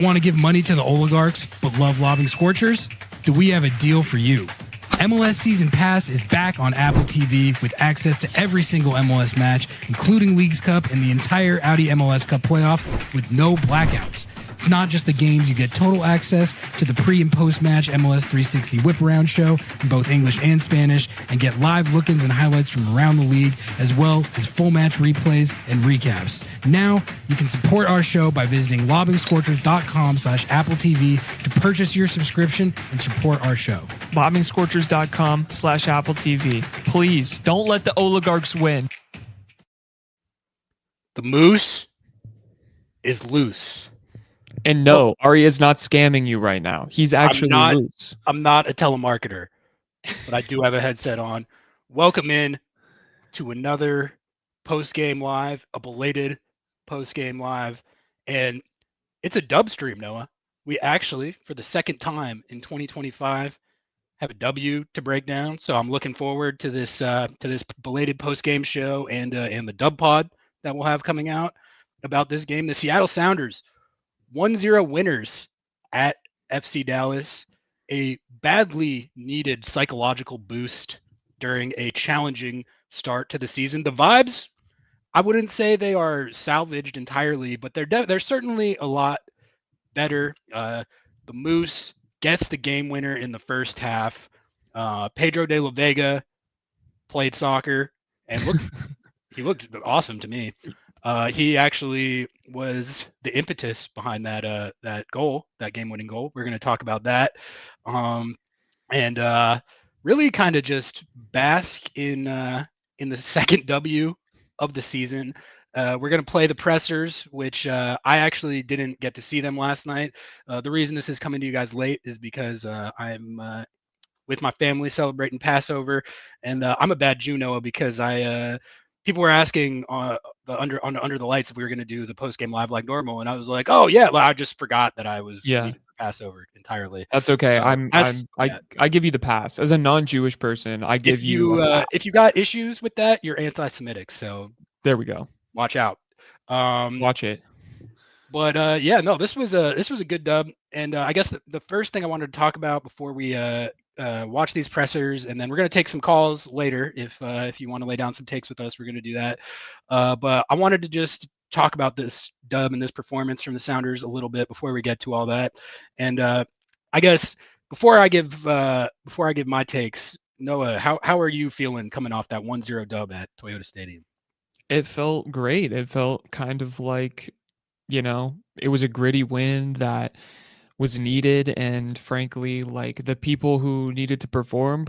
Want to give money to the oligarchs but love lobbing Scorchers? Do we have a deal for you? MLS Season Pass is back on Apple TV with access to every single MLS match, including Leagues Cup and the entire Audi MLS Cup playoffs with no blackouts. It's not just the games, you get total access to the pre- and post-match MLS 360 whip-around show in both English and Spanish, and get live look-ins and highlights from around the league, as well as full match replays and recaps. Now, you can support our show by visiting lobbingscorchers.com/Apple TV to purchase your subscription and support our show. lobbingscorchers.com/Apple TV. Please, don't let the oligarchs win. The moose is loose. And no, Ari is not scamming you right now. He's actually loose. I'm not a telemarketer, but I do have a headset on. Welcome in to another post-game live, a belated post-game live. And it's a dub stream, Noah. We actually, for the second time in 2025, have a W to break down. So I'm looking forward to this belated post-game show and the dub pod that we'll have coming out about this game. The Seattle Sounders 1-0 winners at FC Dallas, a badly needed psychological boost during a challenging start to the season. The vibes, I wouldn't say they are salvaged entirely, but they're certainly a lot better. The Moose gets the game winner in the first half. Pedro de la Vega played soccer and he looked awesome to me. He actually was the impetus behind that goal, that game-winning goal. We're going to talk about that, and really kind of just bask in the second W of the season. We're going to play the pressers, which I actually didn't get to see them last night. The reason this is coming to you guys late is because I'm with my family celebrating Passover, and I'm a bad Jew, Noah, because people were asking under the lights if we were going to do the post game live like normal, and I was like, oh yeah, well, I just forgot that I was leaving for Passover entirely. That's okay. So I give you the pass as a non-Jewish person. I give you. If you got issues with that, you're anti-Semitic. So there we go. Watch out. Watch it. But yeah, no, this was a good dub, and I guess the first thing I wanted to talk about before we watch these pressers, and then we're going to take some calls later. If you want to lay down some takes with us, we're going to do that. But I wanted to just talk about this dub and this performance from the Sounders a little bit before we get to all that. And I guess before I give my takes, Noah, how are you feeling coming off that 1-0 dub at Toyota Stadium? It felt great. It felt kind of like, it was a gritty win that was needed, and frankly, like, the people who needed to performed,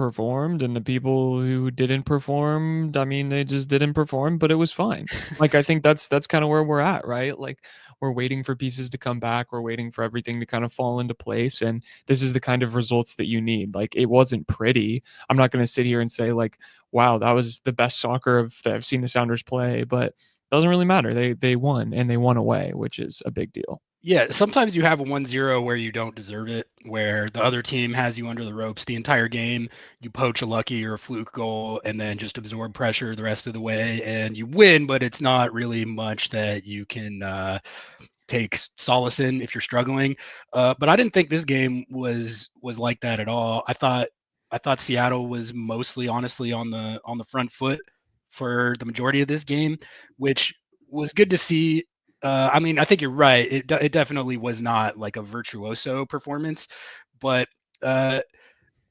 and the people who didn't perform, I mean, they just didn't perform, but it was fine. Like, I think that's kind of where we're at, right? Like, we're waiting for pieces to come back, we're waiting for everything to kind of fall into place, and this is the kind of results that you need. Like, it wasn't pretty. I'm not going to sit here and say, like, wow, that was the best soccer that I've seen the Sounders play, but it doesn't really matter. They won, and they won away, which is a big deal. Yeah, sometimes you have a 1-0 where you don't deserve it, where the other team has you under the ropes the entire game. You poach a lucky or a fluke goal and then just absorb pressure the rest of the way, and you win, but it's not really much that you can take solace in if you're struggling. But I didn't think this game was like that at all. I thought Seattle was mostly, honestly, on the front foot for the majority of this game, which was good to see. I mean, I think you're right. It definitely was not like a virtuoso performance, but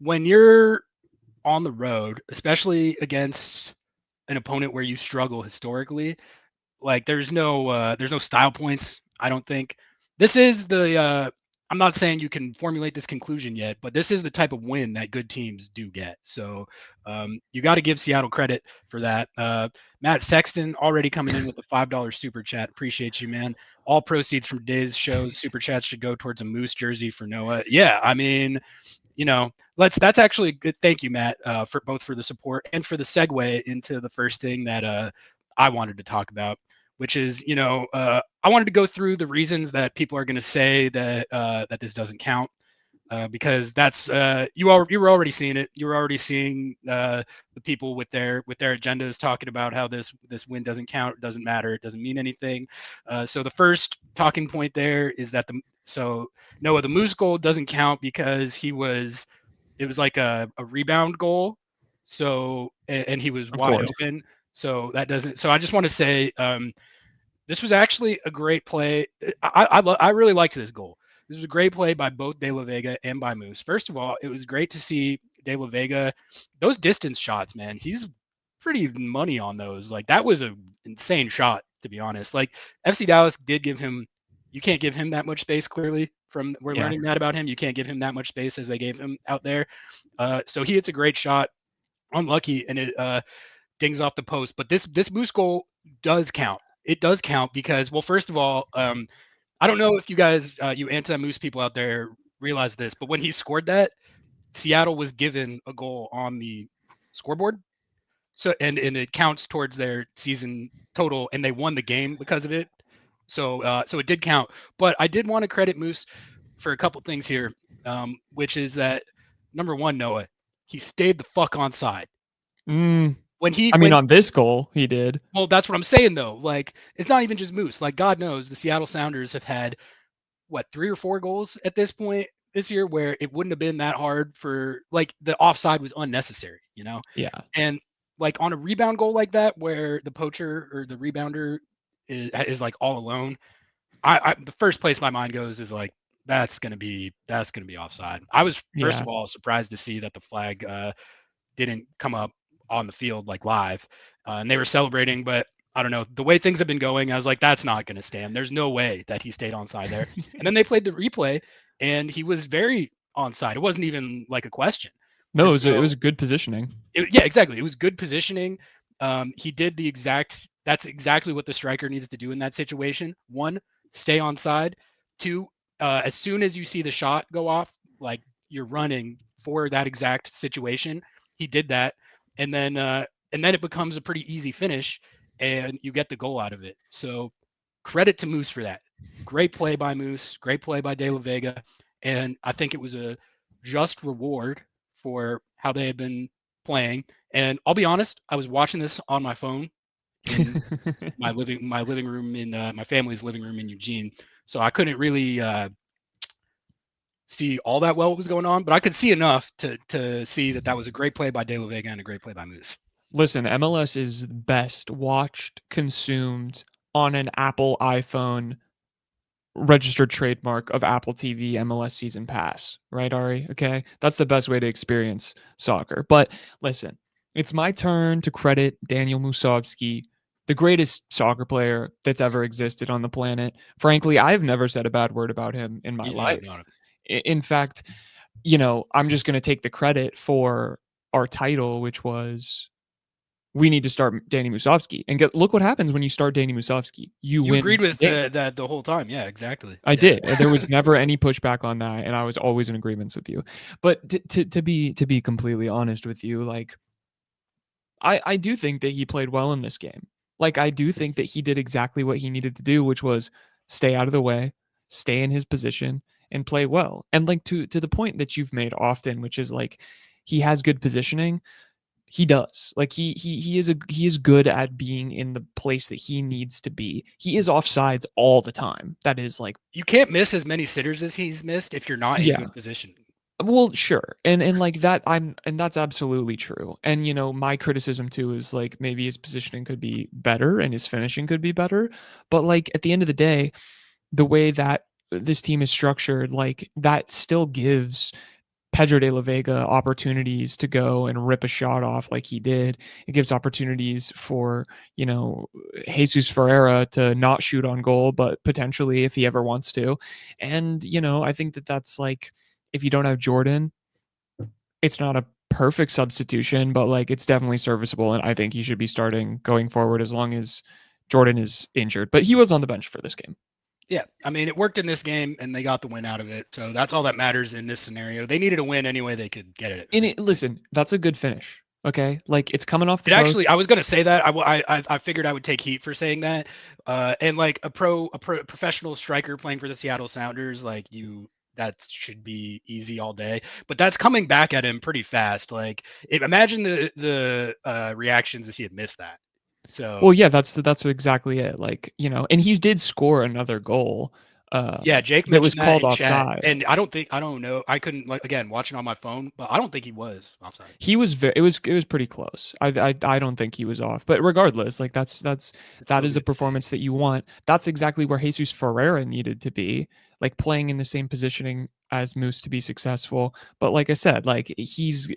when you're on the road, especially against an opponent where you struggle historically, like there's no style points. I don't think this is the. I'm not saying you can formulate this conclusion yet, but this is the type of win that good teams do get. So you got to give Seattle credit for that. Matt Sexton already coming in with the $5 super chat. Appreciate you, man. All proceeds from today's show's super chats should go towards a Moose jersey for Noah. Yeah, I mean, that's actually good. Thank you, Matt, for the support and for the segue into the first thing that I wanted to talk about, which is, I wanted to go through the reasons that people are going to say that this doesn't count, because that's you were already seeing it. You were already seeing the people with their agendas talking about how this win doesn't count, it doesn't matter, it doesn't mean anything. So the first talking point there is that So Noah, the Moose goal doesn't count because it was like a rebound goal. So and he was Of wide course. open. So that doesn't. So I just want to say this was actually a great play. I really liked this goal. This was a great play by both De La Vega and by Moose. First of all, it was great to see De La Vega. Those distance shots, man, he's pretty money on those. Like that was an insane shot, to be honest. Like FC Dallas did give him. You can't give him that much space. Clearly, we're Yeah. learning that about him. You can't give him that much space as they gave him out there. So he hits a great shot. Unlucky, and it dings off the post. But this Moose goal does count. It does count because, well, first of all, I don't know if you guys, you anti-Moose people out there, realize this, but when he scored that, Seattle was given a goal on the scoreboard. So and it counts towards their season total, and they won the game because of it. So so it did count. But I did want to credit Moose for a couple things here, which is that number one, Noah, he stayed the fuck on side. When On this goal, he did. well, that's what I'm saying though. Like, it's not even just Moose. Like, God knows the Seattle Sounders have had what 3 or 4 goals at this point this year where it wouldn't have been that hard for like the offside was unnecessary, you know? Yeah. And like on a rebound goal like that, where the poacher or the rebounder is like all alone, I the first place my mind goes is like that's gonna be offside. I was first of all surprised to see that the flag didn't come up on the field like live, and they were celebrating, but I don't know the way things have been going. I was like, that's not going to stand. There's no way that he stayed onside there. And then they played the replay, and he was very onside. It wasn't even like a question. No, And it was good positioning. Yeah, exactly. It was good positioning. He did the exact. That's exactly what the striker needs to do in that situation. 1, stay onside. 2, as soon as you see the shot go off, like you're running for that exact situation. He did that, and then it becomes a pretty easy finish, and you get the goal out of it. So credit to Moose for that. Great play by Moose. Great play by De La Vega, and I think it was a just reward for how they had been playing. And I'll be honest, I was watching this on my phone in my living room in my family's living room in Eugene, so I couldn't really see all that well what was going on, but I could see enough to see that was a great play by De La Vega and a great play by Moose. Listen, MLS is best watched, consumed on an Apple iPhone registered trademark of Apple TV MLS Season Pass, right, Ari? Okay, that's the best way to experience soccer. But listen, it's my turn to credit Daniel Musovski, the greatest soccer player that's ever existed on the planet. Frankly, I've never said a bad word about him in my life. In fact, I'm just going to take the credit for our title, which was we need to start Danny Musovski. And look what happens when you start Danny Musovski. You win. Agreed with that the whole time. Yeah, exactly. I did. There was never any pushback on that, and I was always in agreement with you. But to be completely honest with you, like I do think that he played well in this game. Like I do think that he did exactly what he needed to do, which was stay out of the way, stay in his position, and play well. And like to the point that you've made often, which is like he has good positioning. He does. Like he is good at being in the place that he needs to be. He is offsides all the time. That is like you can't miss as many sitters as he's missed if you're not in good position. Well, sure. And like that and that's absolutely true. And my criticism too is like maybe his positioning could be better and his finishing could be better. But like at the end of the day, the way that this team is structured, like that still gives Pedro de la Vega opportunities to go and rip a shot off like he did. It gives opportunities for, Jesus Ferreira to not shoot on goal, but potentially if he ever wants to. And, I think that that's like, if you don't have Jordan, it's not a perfect substitution, but like it's definitely serviceable. And I think he should be starting going forward as long as Jordan is injured. But he was on the bench for this game. Yeah, I mean, it worked in this game, and they got the win out of it. So that's all that matters in this scenario. They needed a win any way they could get it. And listen, that's a good finish. Okay, like it's coming off the post. Actually, I was gonna say that. I figured I would take heat for saying that. And like a professional striker playing for the Seattle Sounders, like that should be easy all day. But that's coming back at him pretty fast. Like, imagine the reactions if he had missed that. So well, yeah, that's exactly it. Like, and he did score another goal Yeah, Jake that was mentioned that called in chat, offside. and I don't know. I couldn't again watching on my phone, but I don't think he was offside. He was it was pretty close. I don't think he was off. But regardless, like that It's still is the good to see. performance that you want. That's exactly where Jesus Ferreira needed to be, like playing in the same positioning as Moose to be successful. But like I said, like he's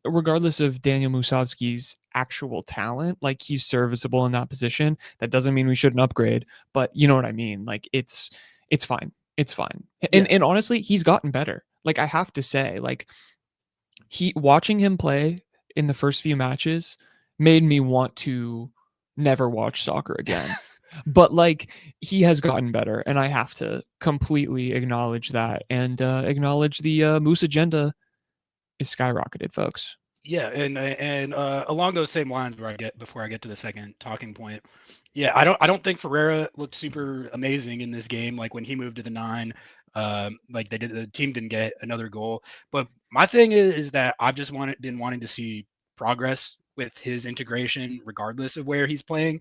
regardless of Daniel Musovski's actual talent, like he's serviceable in that position. That doesn't mean we shouldn't upgrade, but you know what I mean? Like it's fine. It's fine. Yeah. And honestly, he's gotten better. Like I have to say, like watching him play in the first few matches made me want to never watch soccer again. But like he has gotten better, and I have to completely acknowledge that and acknowledge the Moose agenda is skyrocketed, folks. Yeah, and along those same lines where I get before I get to the second talking point, yeah, I don't think Ferreira looked super amazing in this game. Like when he moved to the 9, like the team didn't get another goal. But my thing is that I've just been wanting to see progress with his integration, regardless of where he's playing.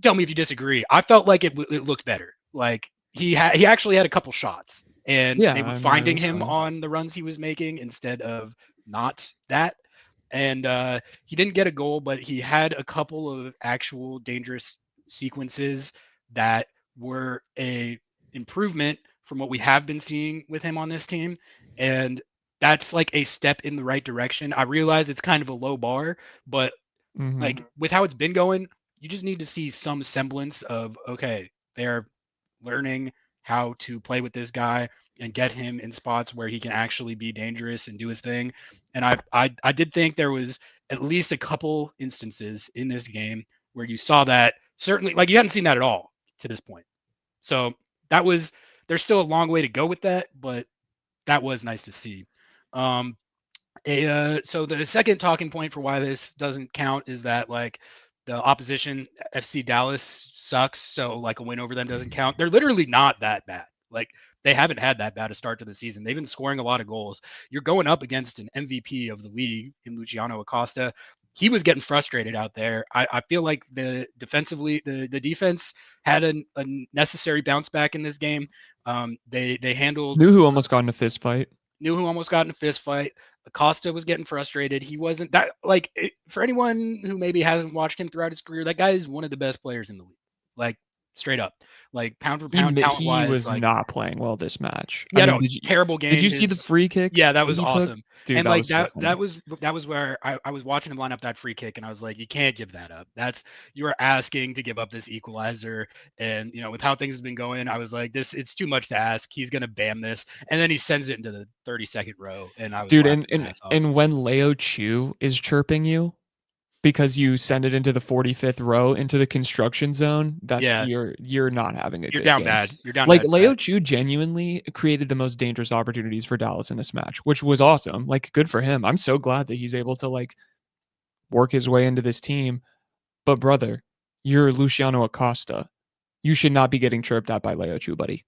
Tell me if you disagree. I felt like it looked better. Like he actually had a couple shots, and Yeah, they were I mean, it finding was him fine. on the runs he was making instead of not that. And he didn't get a goal, but he had a couple of actual dangerous sequences that were a improvement from what we have been seeing with him on this team. And that's like a step in the right direction. I realize it's kind of a low bar, but like with how it's been going, you just need to see some semblance of okay, they're learning how to play with this guy and get him in spots where he can actually be dangerous and do his thing. And I did think there was at least a couple instances in this game where you saw that, certainly like you hadn't seen that at all to this point. So that was, there's still a long way to go with that, but that was nice to see. Um, so the second talking point for why this doesn't count is that like the opposition FC Dallas sucks, so like a win over them doesn't count. They're literally not that bad. Like they haven't had that bad a start to the season. They've been scoring a lot of goals. You're going up against an MVP of the league in Luciano Acosta. He was getting frustrated out there. I feel like the defense had a necessary bounce back in this game. They handled Knew who almost got in a fist fight. Knew who almost got in a fist fight. Acosta was getting frustrated. He wasn't that like for anyone who maybe hasn't watched him throughout his career, that guy is one of the best players in the league. Like straight up, like pound for pound, talent He wise. was Like not playing well this match. yeah, I mean, no, terrible game. did you see the free kick? Yeah, that was he awesome. Took? Dude, and that like was so that was where I was watching him line up that free kick, and I was like, you can't give that up. That's, you are asking to give up this equalizer. And you know, with how things have been going, I was like, it's too much to ask. He's gonna bam this, and then he sends it into the 32nd row, and I was dude. laughing my ass off. And when Leo Chu is chirping you because you send it into the 45th row into the construction zone, that's you're not having a you're good down game. bad. You're down like bad. Leo Chu genuinely created the most dangerous opportunities for Dallas in this match, which was awesome. Like good for him. I'm so glad that he's able to like work his way into this team. But brother, you're Luciano Acosta. You should not be getting chirped at by Leo Chu, buddy.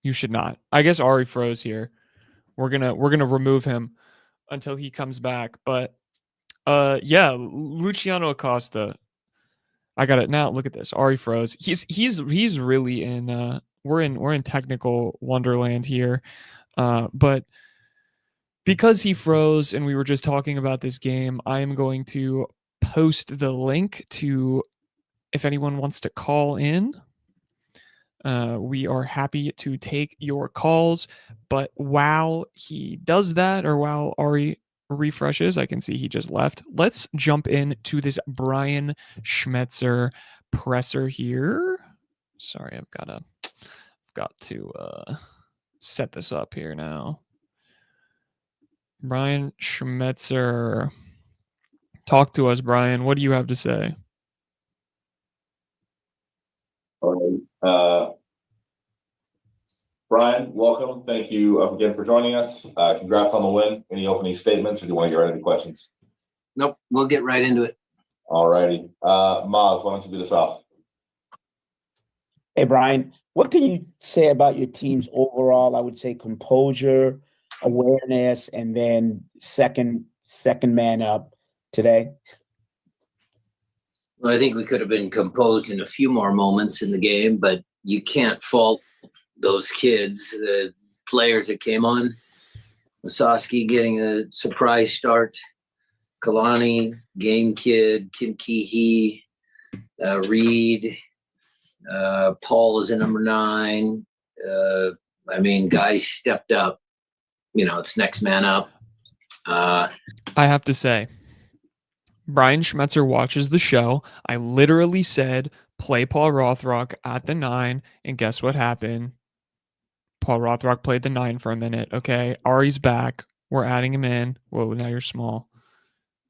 You should not. I guess Ari froze here. We're gonna remove him until he comes back. But yeah, Luciano Acosta. I got it now. Look at this. Ari froze. He's really in we're in technical wonderland here. But because he froze and we were just talking about this game, I am going to post the link to if anyone wants to call in. We are happy to take your calls, but while he does that, or while Ari refreshes, I can see he just left. Let's jump into this Brian Schmetzer presser here. Sorry, I've got to set this up here now. Brian Schmetzer, talk to us, Brian. What do you have to say? All right. Brian, welcome. Thank you again for joining us. Congrats on the win. Any opening statements, or do you want to get right into questions? Nope, we'll get right into it. All righty. Maz, why don't you do this off? Hey, Brian, what can you say about your team's overall, I would say, composure, awareness, and then second man up today? Well, I think we could have been composed in a few more moments in the game, but you can't fault those kids, the players that came on. Wasowski getting a surprise start. Kalani, Game Kid, Kim Kee-hee, Reed, Paul is in number 9. Guys stepped up. It's next man up. I have to say, Brian Schmetzer watches the show. I literally said, play Paul Rothrock at the 9, and guess what happened? Paul Rothrock played the 9 for a minute. Okay, Ari's back. We're adding him in. Whoa, now you're small.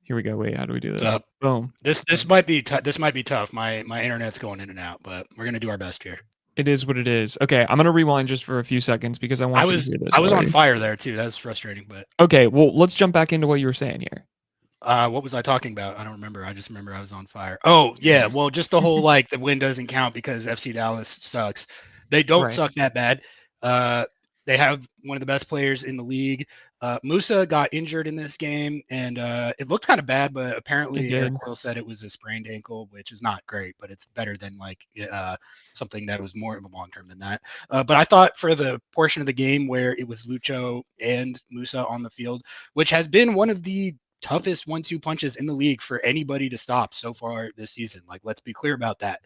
Here we go. Wait, how do we do this? Boom. This might be tough. My internet's going in and out, but we're gonna do our best here. It is what it is. Okay, I'm gonna rewind just for a few seconds because I want you to hear this. I was on fire there too. That was frustrating, but okay. Well, let's jump back into what you were saying here. What was I talking about? I don't remember. I just remember I was on fire. Oh yeah, well, just the whole the win doesn't count because FC Dallas sucks. They don't suck that bad. They have one of the best players in the league. Musa got injured in this game, and it looked kind of bad, but apparently Eric Quill said it was a sprained ankle, which is not great, but it's better than something that was more of a long term than that. But I thought for the portion of the game where it was Lucho and Musa on the field, which has been one of the toughest 1-2 punches in the league for anybody to stop so far this season. Let's be clear about that.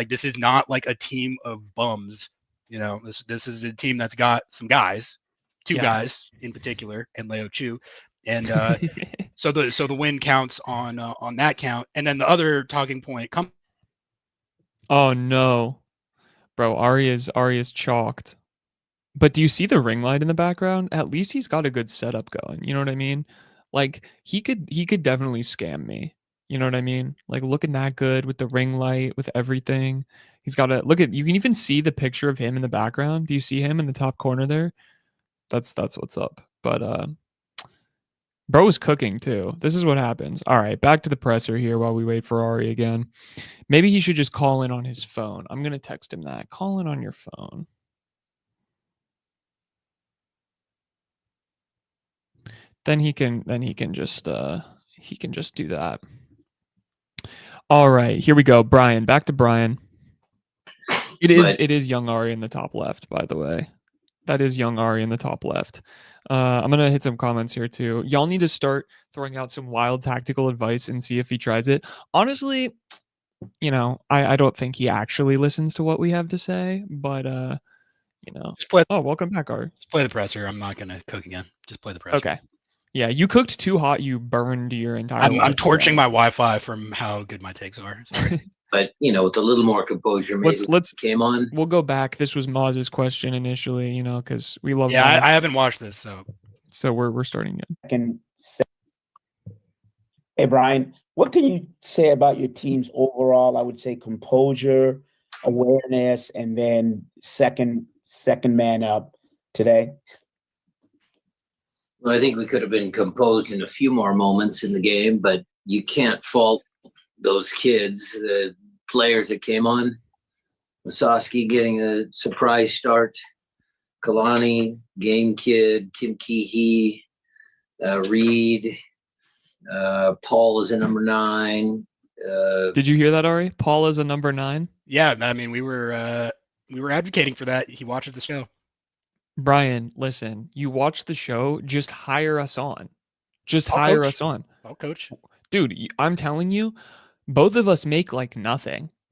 This is not a team of bums. This is a team that's got some guys, two guys in particular, and Leo Chu, and so the win counts on that count. And then the other talking point Oh no, bro, Ari is chalked. But do you see the ring light in the background? At least he's got a good setup going. You know what I mean? He could definitely scam me. You know what I mean? Looking that good with the ring light, with everything. He's got to look at. You can even see the picture of him in the background. Do you see him in the top corner there? That's what's up. But bro is cooking too. This is what happens. All right, back to the presser here while we wait for Ari again. Maybe he should just call in on his phone. I'm gonna text him that. Call in on your phone. Then he can just do that. All right, here we go. Brian, back to Brian. It is young Ari in the top left, by the way. That is young Ari in the top left. I'm going to hit some comments here too. Y'all need to start throwing out some wild tactical advice and see if he tries it. Honestly, I don't think he actually listens to what we have to say, but welcome back, Ari. Just play the presser. I'm not going to cook again. Just play the presser. Okay. Yeah, you cooked too hot. You burned your entire I'm torching my Wi-Fi from how good my takes are. Sorry. But, with a little more composure, maybe let's came on. We'll go back. This was Maz's question initially, because we love I haven't watched this, so we're starting again. Hey, Brian, what can you say about your team's overall, I would say, composure, awareness, and then second man up today? Well, I think we could have been composed in a few more moments in the game, but you can't fault those kids, the players that came on. Wasowski getting a surprise start. Kalani, Game Kid, Kim Kee-hee, Reed, Paul is in number 9. Did you hear that, Ari? Paul is a number 9? Yeah, we were advocating for that. He watches the show. Brian, listen, you watch the show, just hire us on. Us on. I'll coach. Dude, I'm telling you, both of us make like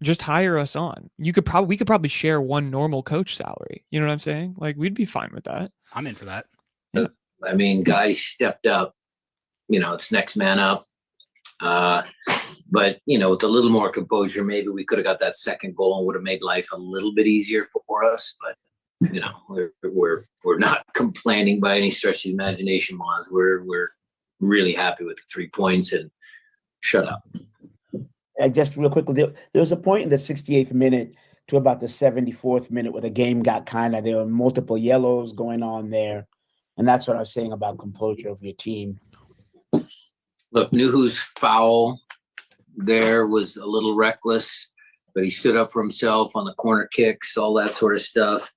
just hire us on. We could probably share one normal coach salary. You know what I'm saying? Like, we'd be fine with that. I'm in for that. Yeah. I mean, guys stepped up. It's next man up. But with a little more composure, maybe we could have got that second goal and would have made life a little bit easier for us. But we're not complaining by any stretch of the imagination, Moz. We're really happy with the 3 points, and shut up. Just real quickly, there was a point in the 68th minute to about the 74th minute where the game got there were multiple yellows going on there. And that's what I was saying about composure of your team. Look, Nuhu's foul there was a little reckless, but he stood up for himself on the corner kicks, all that sort of stuff.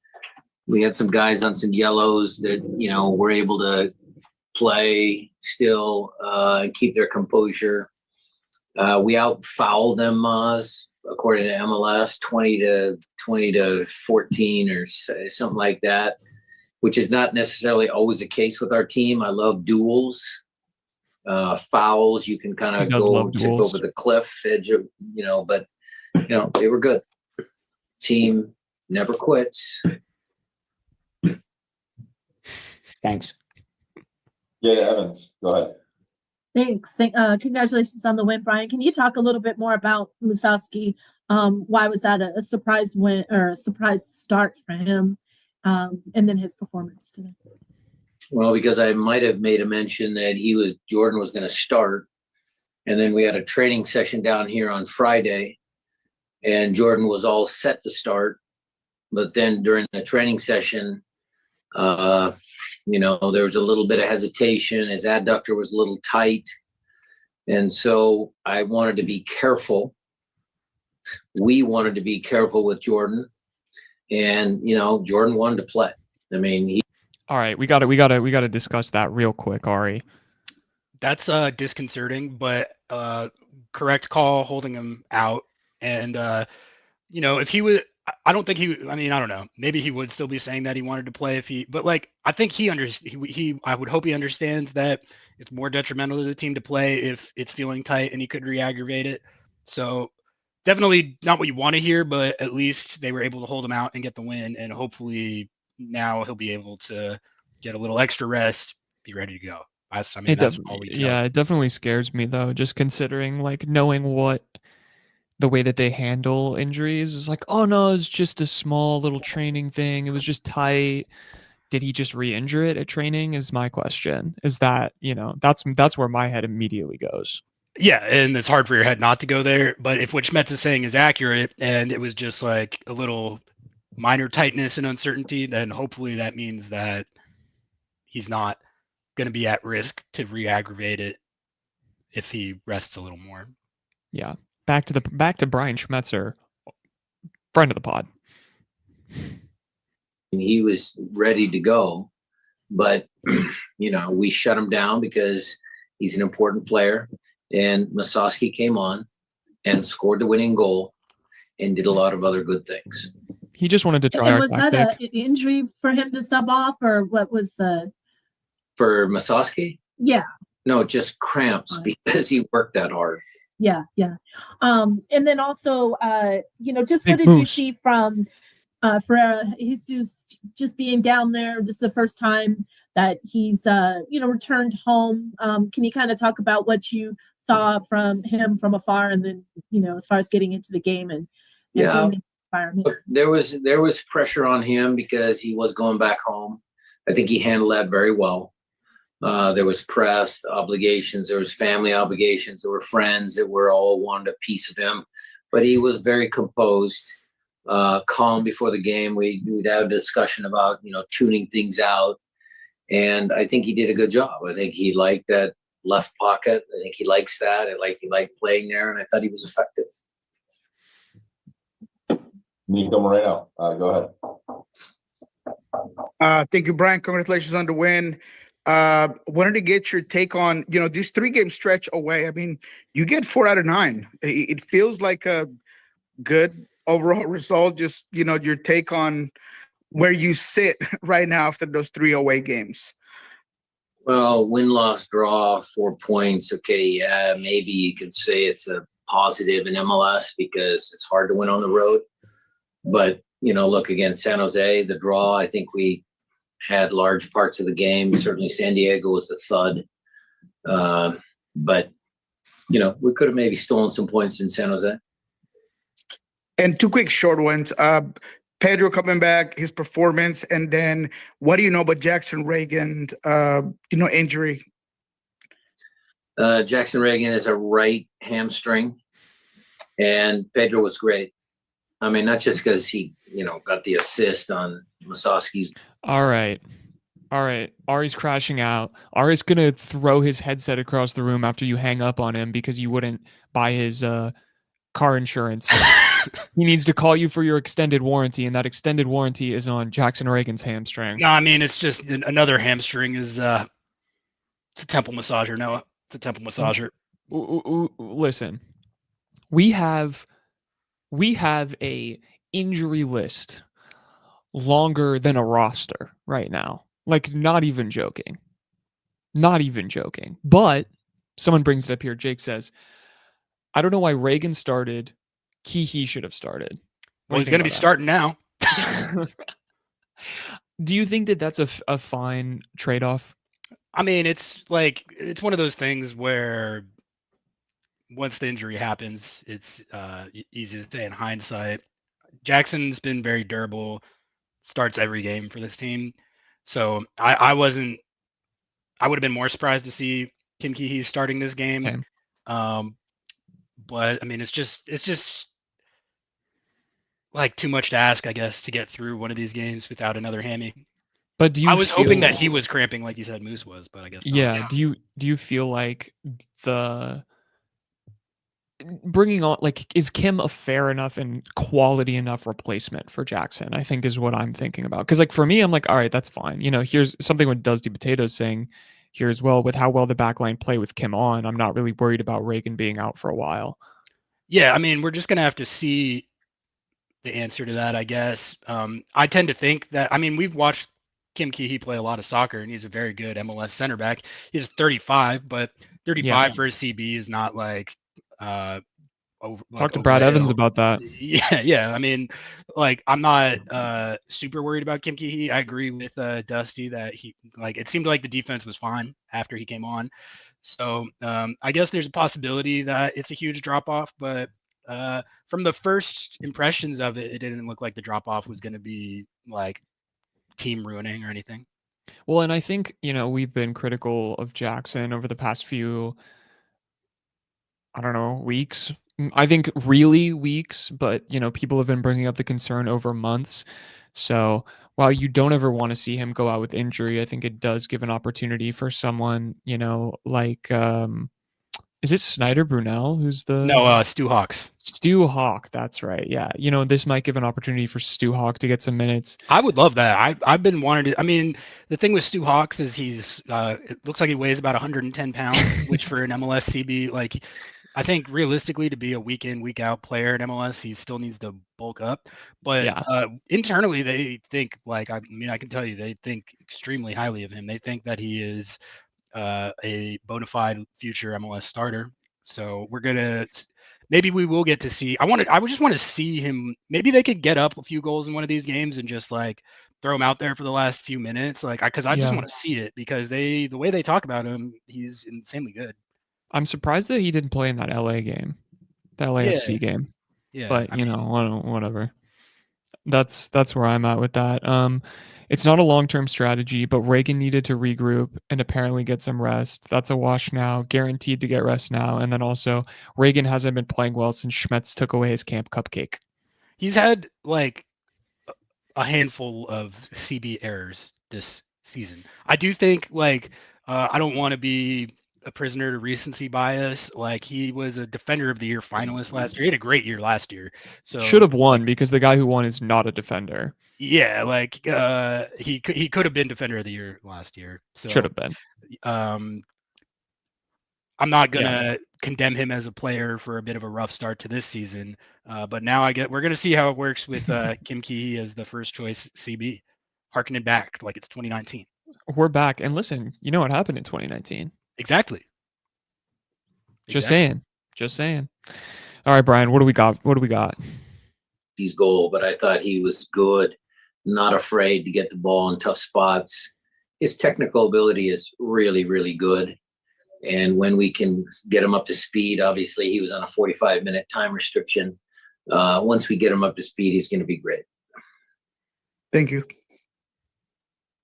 We had some guys on some yellows that, were able to play still and keep their composure. We out-fouled them, Maz. according to MLS, 20 to 14 or something like that, which is not necessarily always the case with our team. I love duels, fouls. You can kind He of does go love tip duels. over the cliff edge of, but they were good. Team never quits. Thanks. Yeah, Evans, go ahead. Thanks. Congratulations on the win, Brian. Can you talk a little bit more about Musovski? Why was that a surprise win or a surprise start for him? And then his performance today. Well, because I might have made a mention that Jordan was going to start, and then we had a training session down here on Friday, and Jordan was all set to start, but then during the training session, there was a little bit of hesitation. His adductor was a little tight, and so I wanted to be careful. We wanted to be careful with Jordan, and Jordan wanted to play. I mean, All right, we got to discuss that real quick, Ari. That's disconcerting, but correct call holding him out. And if he would, I don't think he. I mean, I don't know. Maybe he would still be saying that he wanted to play if he. But I think I would hope he understands that it's more detrimental to the team to play if it's feeling tight and he could re-aggravate it. So definitely not what you want to hear, but at least they were able to hold him out and get the win. And hopefully now he'll be able to get a little extra rest, be ready to go. That's all we can it definitely scares me though, just considering knowing what the way that they handle injuries is oh no, it's just a small little training thing. It was just tight. Did he just re-injure it at training is my question. Is that, that's where my head immediately goes. Yeah, and it's hard for your head not to go there. But if what Schmetz is saying is accurate and it was just a little minor tightness and uncertainty, then hopefully that means that he's not going to be at risk to re-aggravate it if he rests a little more. Yeah. Back to Brian Schmetzer, friend of the pod. He was ready to go, but we shut him down because he's an important player. And Musovski came on and scored the winning goal and did a lot of other good things. He just wanted to try our tactic. Was that an injury for him to sub off, or what was the? For Musovski? Yeah. No, just cramps because he worked that hard. Yeah. And then also, just what did you see from Ferreira? Jesus just being down there. This is the first time that he's, returned home. Can you kind of talk about what you saw from him from afar, and then, as far as getting into the game and being in the environment? There was pressure on him because he was going back home. I think he handled that very well. There was press obligations, there was family obligations, there were friends that were all wanted a piece of him, but he was very composed, calm before the game. We'd have a discussion about, tuning things out. And I think he did a good job. I think he liked that left pocket. I think he likes that. He liked playing there, and I thought he was effective. Nico Moreno, go ahead. Thank you, Brian. Congratulations on the win. Wanted to get your take on, this 3-game stretch away. I mean, you get 4 out of 9. It feels like a good overall result. Just, your take on where you sit right now after those 3 away games. Well, win, loss, draw, 4 points. Okay, yeah, maybe you could say it's a positive in MLS because it's hard to win on the road. But, look, against San Jose, the draw, I think we had large parts of the game. Certainly San Diego was a thud. But, we could have maybe stolen some points in San Jose. And 2 quick short ones. Pedro coming back, his performance, and then what do you know about Jackson Reagan, injury? Jackson Reagan is a right hamstring, and Pedro was great. I mean, not just because he, got the assist on Musovski's. All right. Ari's crashing out. Ari's going to throw his headset across the room after you hang up on him because you wouldn't buy his car insurance. He needs to call you for your extended warranty, and that extended warranty is on Jackson Reagan's hamstring. No, I mean, it's just another hamstring is it's a temple massager, Noah. It's a temple massager. Listen, we have we have a injury list longer than a roster right now. Like, not even joking. Not even joking. But someone brings it up here. Jake says, I don't know why Reagan started. Keehee should have started. Well, he's going to be starting now. Do you think that that's a fine trade-off? I mean, it's one of those things where once the injury happens, it's easy to say in hindsight. Jackson's been very durable, starts every game for this team. So I would have been more surprised to see Kim Keehee starting this game. Same. But I mean, it's just like too much to ask, I guess, to get through one of these games without another hammy. But I was hoping that he was cramping like you said Moose was, but I guess not. Yeah. Do you feel like the bringing on, like, is Kim a fair enough and quality enough replacement for Jackson? I think is what I'm thinking about. Because like for me, I'm like, all right, that's fine. You know, here's something what Dusty Potatoes saying here as well, with how well the backline play with Kim on. I'm not really worried about Reagan being out for a while. Yeah, I mean, we're just gonna have to see the answer to that, I guess. I tend to think that, I mean, we've watched Kim Keehee play a lot of soccer, and he's a very good MLS center back. He's 35, but 35 for a CB is not like talk to Brad Evans about that. Yeah. I mean, like, I'm not super worried about Kim Keehee. I agree with Dusty that it seemed like the defense was fine after he came on. So I guess there's a possibility that it's a huge drop off, but from the first impressions of it, it didn't look like the drop off was going to be like team ruining or anything. Well, and I think, you know, we've been critical of Jackson over the past few, I don't know, weeks. I think really weeks, but, you know, people have been bringing up the concern over months. So while you don't ever want to see him go out with injury, I think it does give an opportunity for someone, you know, like, is it Snyder Brunel who's the... No, Stu Hawks. Stu Hawk, that's right. Yeah. You know, this might give an opportunity for Stu Hawk to get some minutes. I would love that. I've been wanting to. I mean, the thing with Stu Hawks is he's it looks like he weighs about 110 pounds, which for an MLS CB, like, I think realistically to be a week in, week out player in MLS, he still needs to bulk up. But internally, they think, like, I mean, I can tell you, they think extremely highly of him. They think that he is a bona fide future MLS starter. So maybe we will get to see. I would just want to see him. Maybe they could get up a few goals in one of these games and just like throw him out there for the last few minutes, like, because I just want to see it, because the way they talk about him, he's insanely good. I'm surprised that he didn't play in that LA game, the LAFC game. Yeah, but you know, whatever. That's where I'm at with that. It's not a long-term strategy, but Reagan needed to regroup and apparently get some rest. That's a wash now, guaranteed to get rest now. And then also, Reagan hasn't been playing well since Schmetz took away his camp cupcake. He's had like a handful of CB errors this season. I do think, like, I don't want to be a prisoner to recency bias. Like, he was a Defender of the Year finalist last year. He had a great year last year. So should have won, because the guy who won is not a defender. Yeah, like he could have been Defender of the Year last year. So should have been. I'm not gonna condemn him as a player for a bit of a rough start to this season, but now we're gonna see how it works with Kim Keehee as the first choice CB, harkening back like it's 2019. We're back, and listen, you know what happened in 2019? Exactly. Just saying. All right, Brian, what do we got? His goal, but I thought he was good, not afraid to get the ball in tough spots. His technical ability is really, really good. And when we can get him up to speed, obviously he was on a 45-minute time restriction. Once we get him up to speed, he's going to be great. Thank you.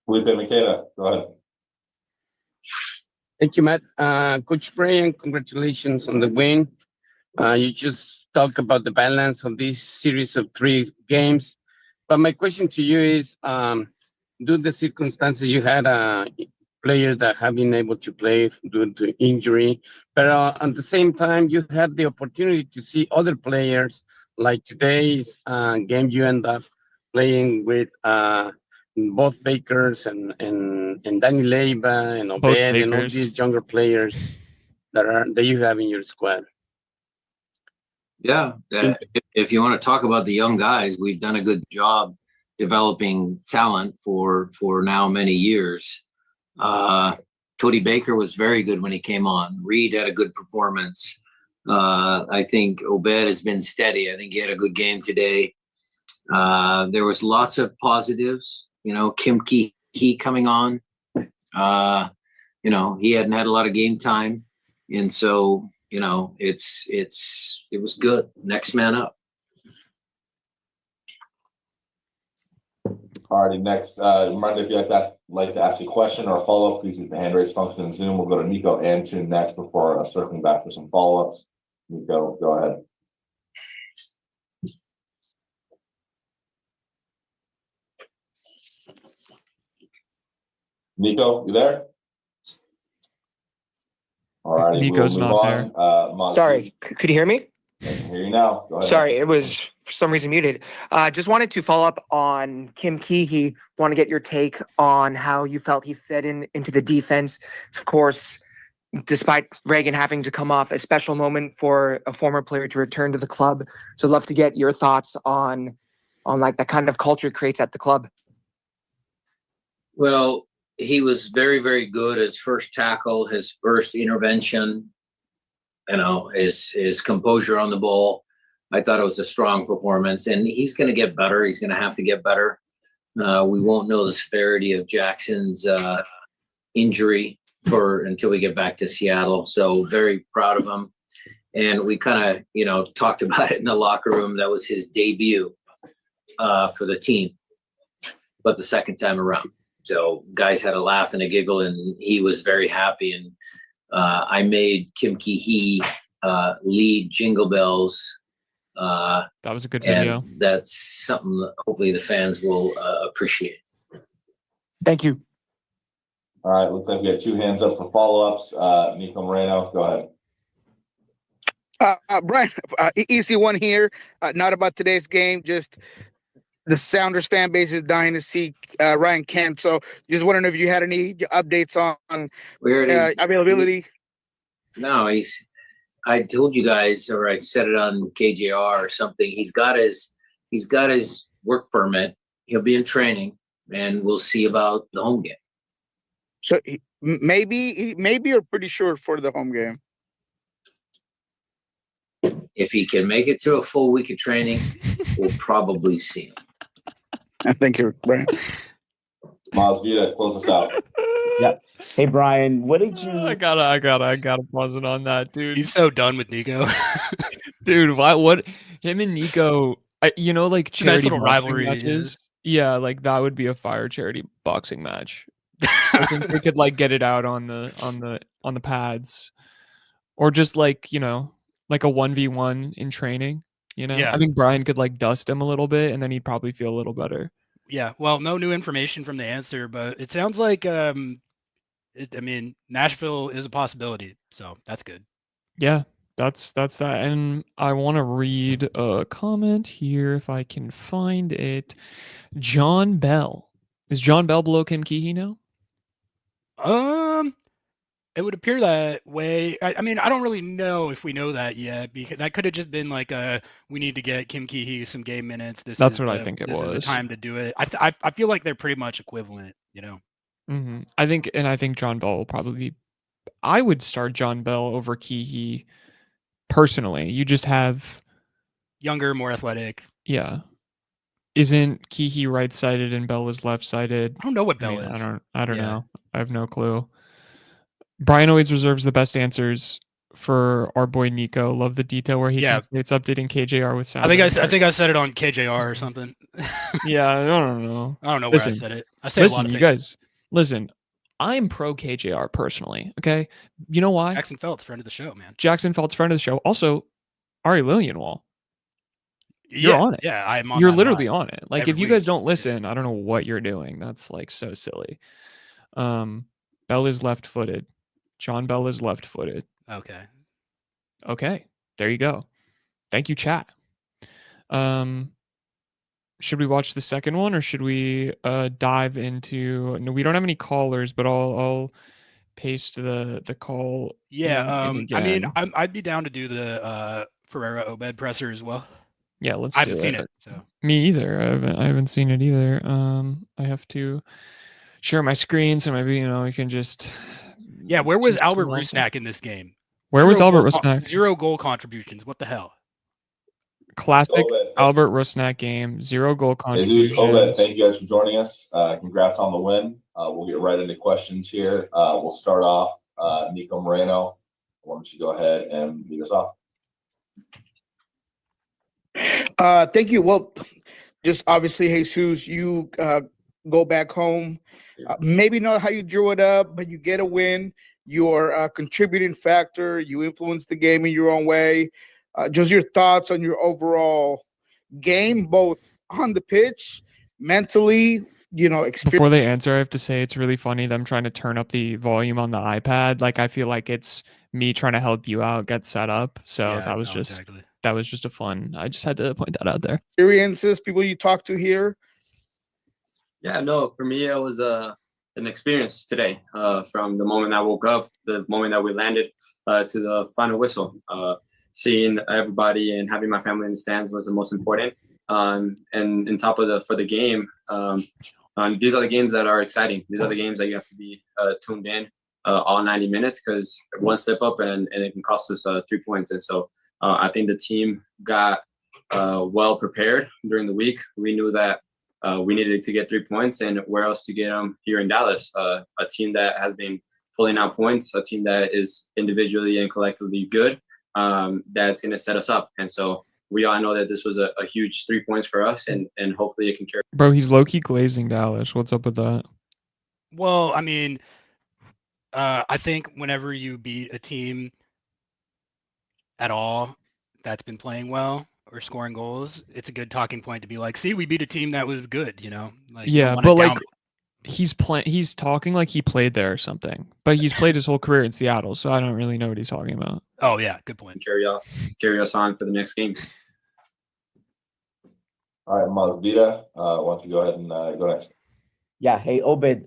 Felipe McKenna, go ahead. Thank you, Matt. Coach Brian, congratulations on the win. You just talked about the balance of this series of 3 games. But my question to you is, due to the circumstances you had, players that have been able to play due to injury, but at the same time, you had the opportunity to see other players, like today's game, you end up playing with both Bakers and Danny Leiva and Obed and all these younger players that you have in your squad. Yeah, if you want to talk about the young guys, we've done a good job developing talent for now many years. Cody Baker was very good when he came on. Reed had a good performance. I think Obed has been steady. I think he had a good game today. There was lots of positives. Kim Key coming on. He hadn't had a lot of game time, and so it was good. Next man up. Alrighty, next. Reminder, if you'd like to ask a question or a follow-up, please use the hand raise function in Zoom. We'll go to Nico and Toon next before circling back for some follow-ups. Nico, go ahead. Nico, you there? All right, Nico's we'll move not on. there. Sorry, could you hear me? I can hear you now. Go ahead. Sorry, it was for some reason muted. Just wanted to follow up on Kim Key. Want to get your take on how you felt he fit into the defense. Of course, despite Reagan having to come off a special moment for a former player to return to the club. So I'd love to get your thoughts on like the kind of culture it creates at the club. Well, he was very, very good. His first tackle, his first intervention, his composure on the ball. I thought it was a strong performance, and he's going to get better. He's going to have to get better. We won't know the severity of Jackson's injury until we get back to Seattle. So very proud of him. And we kind of, talked about it in the locker room. That was his debut for the team, but the second time around. So guys had a laugh and a giggle, and he was very happy. And I made Kim Key lead Jingle Bells. That was a good video. And that's something that hopefully the fans will appreciate. Thank you. All right, looks like we have two hands up for follow-ups. Nico Moreno, go ahead. Brian, easy one here. Not about today's game, just the Sounders fan base is dying to see Ryan Kent. So just wondering if you had any updates on availability. No, I told you guys, or I said it on KJR or something. He's got his work permit. He'll be in training, and we'll see about the home game. So maybe you're pretty sure for the home game. If he can make it through a full week of training, we'll probably see him. Thank you, Brian. Miles Vita, close us out. Yeah. Hey, Brian, what did you? I gotta pause it on that, dude. He's so done with Nico. Dude, what? Him and Nico, like charity little boxing rivalry, matches. Yeah, like that would be a fire charity boxing match. I think they could like get it out on the pads, or just like like a 1v1 in training. Yeah. I think Brian could like dust him a little bit, and then he'd probably feel a little better. Yeah, well, no new information from the answer, but it sounds like Nashville is a possibility, so that's good. Yeah, that's that. And I want to read a comment here if I can find it. John Bell. Is John Bell below Kim Key now? It would appear that way. I don't really know if we know that yet, because that could have just been like we need to get Kim Key some game minutes. That's what I think it was. This is the time to do it. I feel like they're pretty much equivalent, Mm-hmm. I think John Bell will probably. I would start John Bell over Key personally. You just have younger, more athletic. Yeah. Isn't Key right-sided and Bell is left-sided? I don't know what Bell is. I don't know. I have no clue. Brian always reserves the best answers for our boy Nico. Love the detail where he it's updating KJR with sound. I think I said it on KJR or something. Yeah, I don't know. I don't know where I said it. I said a lot of you things. Guys, listen. I'm pro KJR personally. Okay, you know why? Jackson Felt's friend of the show, man. Jackson Felt's friend of the show. Also, Ari Lillianwall. You're on it. Yeah, I'm on. You're literally on it. Like, if you guys don't week. listen, I don't know what you're doing. That's like so silly. Bell is left-footed. John Bell is left-footed. Okay. There you go. Thank you, chat. Should we watch the second one, or should we dive into? No, we don't have any callers, but I'll paste the call. Yeah. I'd be down to do the Ferreira Obed presser as well? Yeah, let's I do haven't seen it. it, so Me either. I haven't seen it either. I have to share my screen, so maybe we can just. yeah. Where was just Albert watch it. Rusnak in this game? Where was Albert Rusnak? 0 goal contributions. What the hell? Classic Obed. Albert Rusnak game. 0 goal Jesus, Obed, contributions. thank you guys for joining us. Congrats on the win. We'll get right into questions here. We'll start off, Nico Moreno. Why don't you go ahead and lead us off? Thank you. Well, just obviously, Jesus, you go back home. Maybe not how you drew it up, but you get a win. You're a contributing factor. You influence the game in your own way. Just your thoughts on your overall game, both on the pitch, mentally, experience. Before they answer, I have to say it's really funny them trying to turn up the volume on the iPad. Like I feel like it's me trying to help you out get set up. So Yeah, that was no, just exactly. that was just a fun. I just had to point that out there. Experiences, people you talk to here. Yeah, no, for me, it was an experience today. From the moment I woke up, the moment that we landed, to the final whistle. Seeing everybody and having my family in the stands was the most important. And on top of for the game, these are the games that are exciting. These are the games that you have to be tuned in all 90 minutes, because one step up and it can cost us 3 points. And so I think the team got well prepared during the week. We knew that we needed to get 3 points, and where else to get them here in Dallas? A team that has been pulling out points, a team that is individually and collectively good, that's going to set us up. And so we all know that this was a huge 3 points for us, and hopefully it can carry. Bro, he's low-key glazing Dallas. What's up with that? Well, I mean, I think whenever you beat a team at all that's been playing well or scoring goals, it's a good talking point to be like, see, we beat a team that was good, Like, you Yeah, don't but wanna like he's talking like he played there or something. But he's played his whole career in Seattle, so I don't really know what he's talking about. Oh yeah, good point. Carry us on for the next games. All right, Masvita, why don't you go ahead and go next? Yeah. Hey, Obed.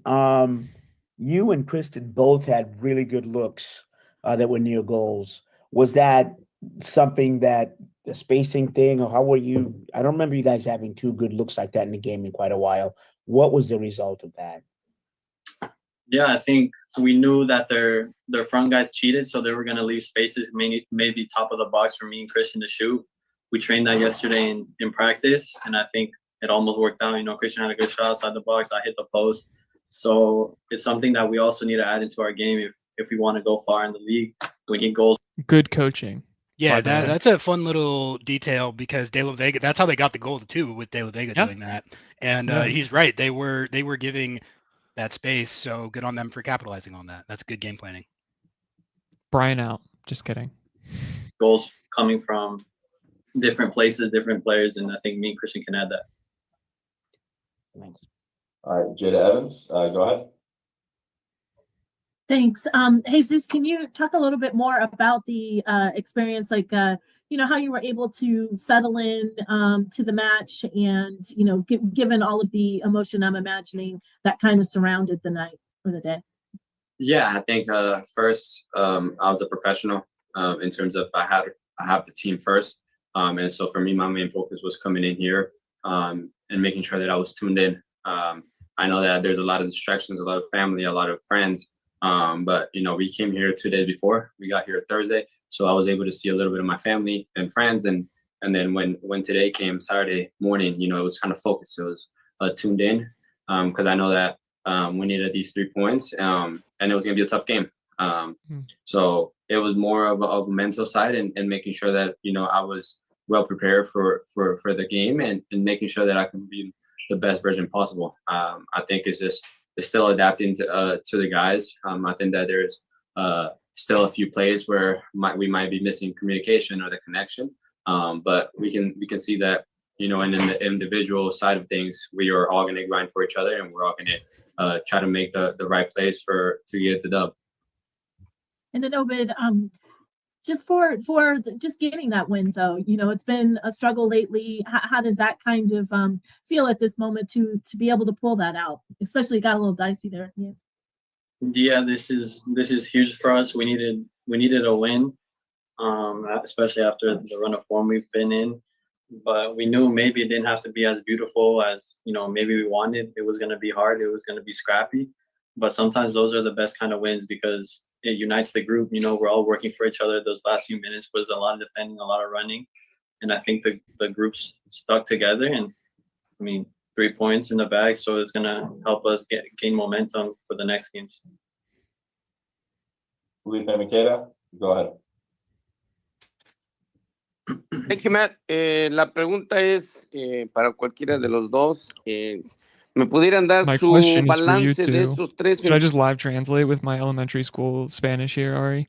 You and Kristen both had really good looks that were near goals. Was that something that the spacing thing, or how were you? I don't remember you guys having 2 good looks like that in the game in quite a while. What was the result of that? Yeah, I think we knew that their front guys cheated, so they were going to leave spaces, maybe top of the box for me and Christian to shoot. We trained that yesterday in practice, and I think it almost worked out. Christian had a good shot outside the box. I hit the post. So it's something that we also need to add into our game if we want to go far in the league. We need goals. Good coaching. Yeah, that's a fun little detail, because De La Vega, that's how they got the goal too, with De La Vega doing that. And he's right. They were giving that space, so good on them for capitalizing on that. That's good game planning. Brian out. Just kidding. Goals coming from different places, different players, and I think me and Christian can add that. Thanks. All right, Jada Evans, go ahead. Thanks. Jesus, can you talk a little bit more about the experience, like how you were able to settle in to the match, and given all of the emotion I'm imagining that kind of surrounded the night or the day? Yeah, I think first I was a professional in terms of I have the team first, and so for me, my main focus was coming in here and making sure that I was tuned in. I know that there's a lot of distractions, a lot of family, a lot of friends. But we came here 2 days before. We got here Thursday, so I was able to see a little bit of my family and friends. And then when today came, Saturday morning, it was kind of focused. It was tuned in, because I know that we needed these 3 points, and it was gonna be a tough game. So it was more of a mental side, and making sure that I was well prepared for the game, and making sure that I can be the best version possible. I think it's still adapting to the guys. I think that there's still a few plays where we might be missing communication or the connection, but we can see that and in the individual side of things, we are all going to grind for each other, and we're all going to try to make the right plays to get the dub. And then Obed, just for just getting that win, though, it's been a struggle lately. How does that kind of feel at this moment to be able to pull that out? Especially got a little dicey there. Yeah, this is huge for us. We needed a win. especially after the run of form we've been in. But we knew maybe it didn't have to be as beautiful as, maybe we wanted. It was going to be hard. It was going to be scrappy. But sometimes those are the best kind of wins because it unites the group. We're all working for each other. Those last few minutes was a lot of defending, a lot of running. And I think the group's stuck together. And 3 points in the bag. So it's going to help us gain momentum for the next games. Felipe Miquela, go ahead. Thank you, Matt. La pregunta es para cualquiera de los dos. ¿Me pudieran dar My su question is for you balance de two. estos tres? Should I just live translate with my elementary school Spanish here, Ari?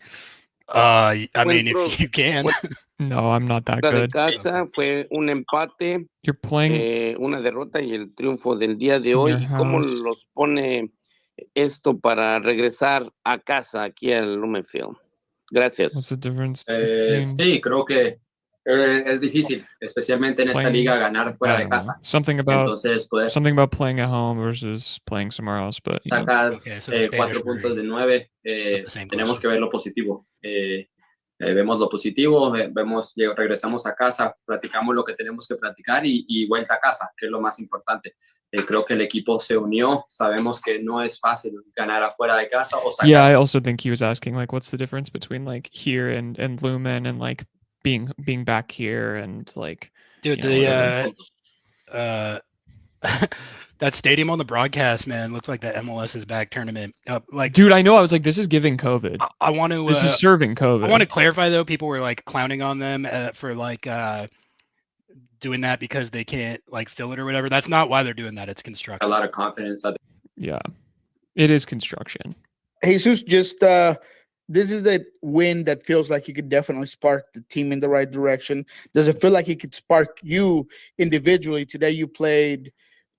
I mean, if you can. No, I'm not that de good. casa fue un empate, You're playing una derrota y el triunfo del día de in hoy. your ¿Y cómo house. los pone esto para regresar a casa aquí al Lumen Field? Gracias. What's the difference between Sí, creo que es difícil, especialmente en esta playing, liga, ganar I fuera de don't know, casa. something about Entonces, poder playing at home versus playing somewhere else, but you know. sacar Okay, so the Spanish 4 puntos de version 9, of the same tenemos question. que ver lo positivo. Vemos lo positivo, regresamos a casa, practicamos lo que tenemos que practicar y vuelta a casa, que es lo más importante. Creo que el equipo se unió, sabemos que no es fácil ganar afuera de casa o sacar. Yeah, I also think he was asking like what's the difference between like here and Lumen and like being back here and like Dude, that stadium on the broadcast, man, looks like the MLS is back tournament. Dude, I know. I was like, this is giving COVID. I want to. This is serving COVID. I want to clarify though. People were like clowning on them for like doing that because they can't like fill it or whatever. That's not why they're doing that. It's construction. A lot of confidence. Yeah, it is construction. Jesus, just this is the win that feels like you could definitely spark the team in the right direction. Does it feel like it could spark you individually? Today you played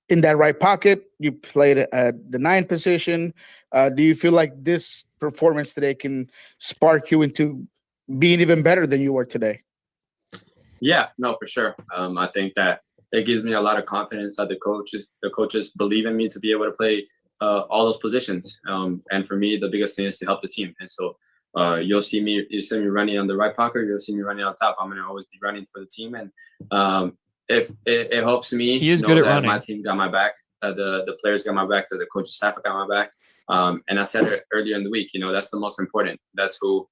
in that right pocket. You played at the 9 position. Do you feel like this performance today can spark you into being even better than you were today? Yeah, no, for sure. I think that it gives me a lot of confidence that the coaches believe in me to be able to play all those positions. And for me, the biggest thing is to help the team. And so you'll see me running on the right pocket. You'll see me running on top. I'm going to always be running for the team. And if it helps me, he is good at running. My team got my back, the players got my back, that the coaching staff got my back. And I said it earlier in the week, that's the most important. That's who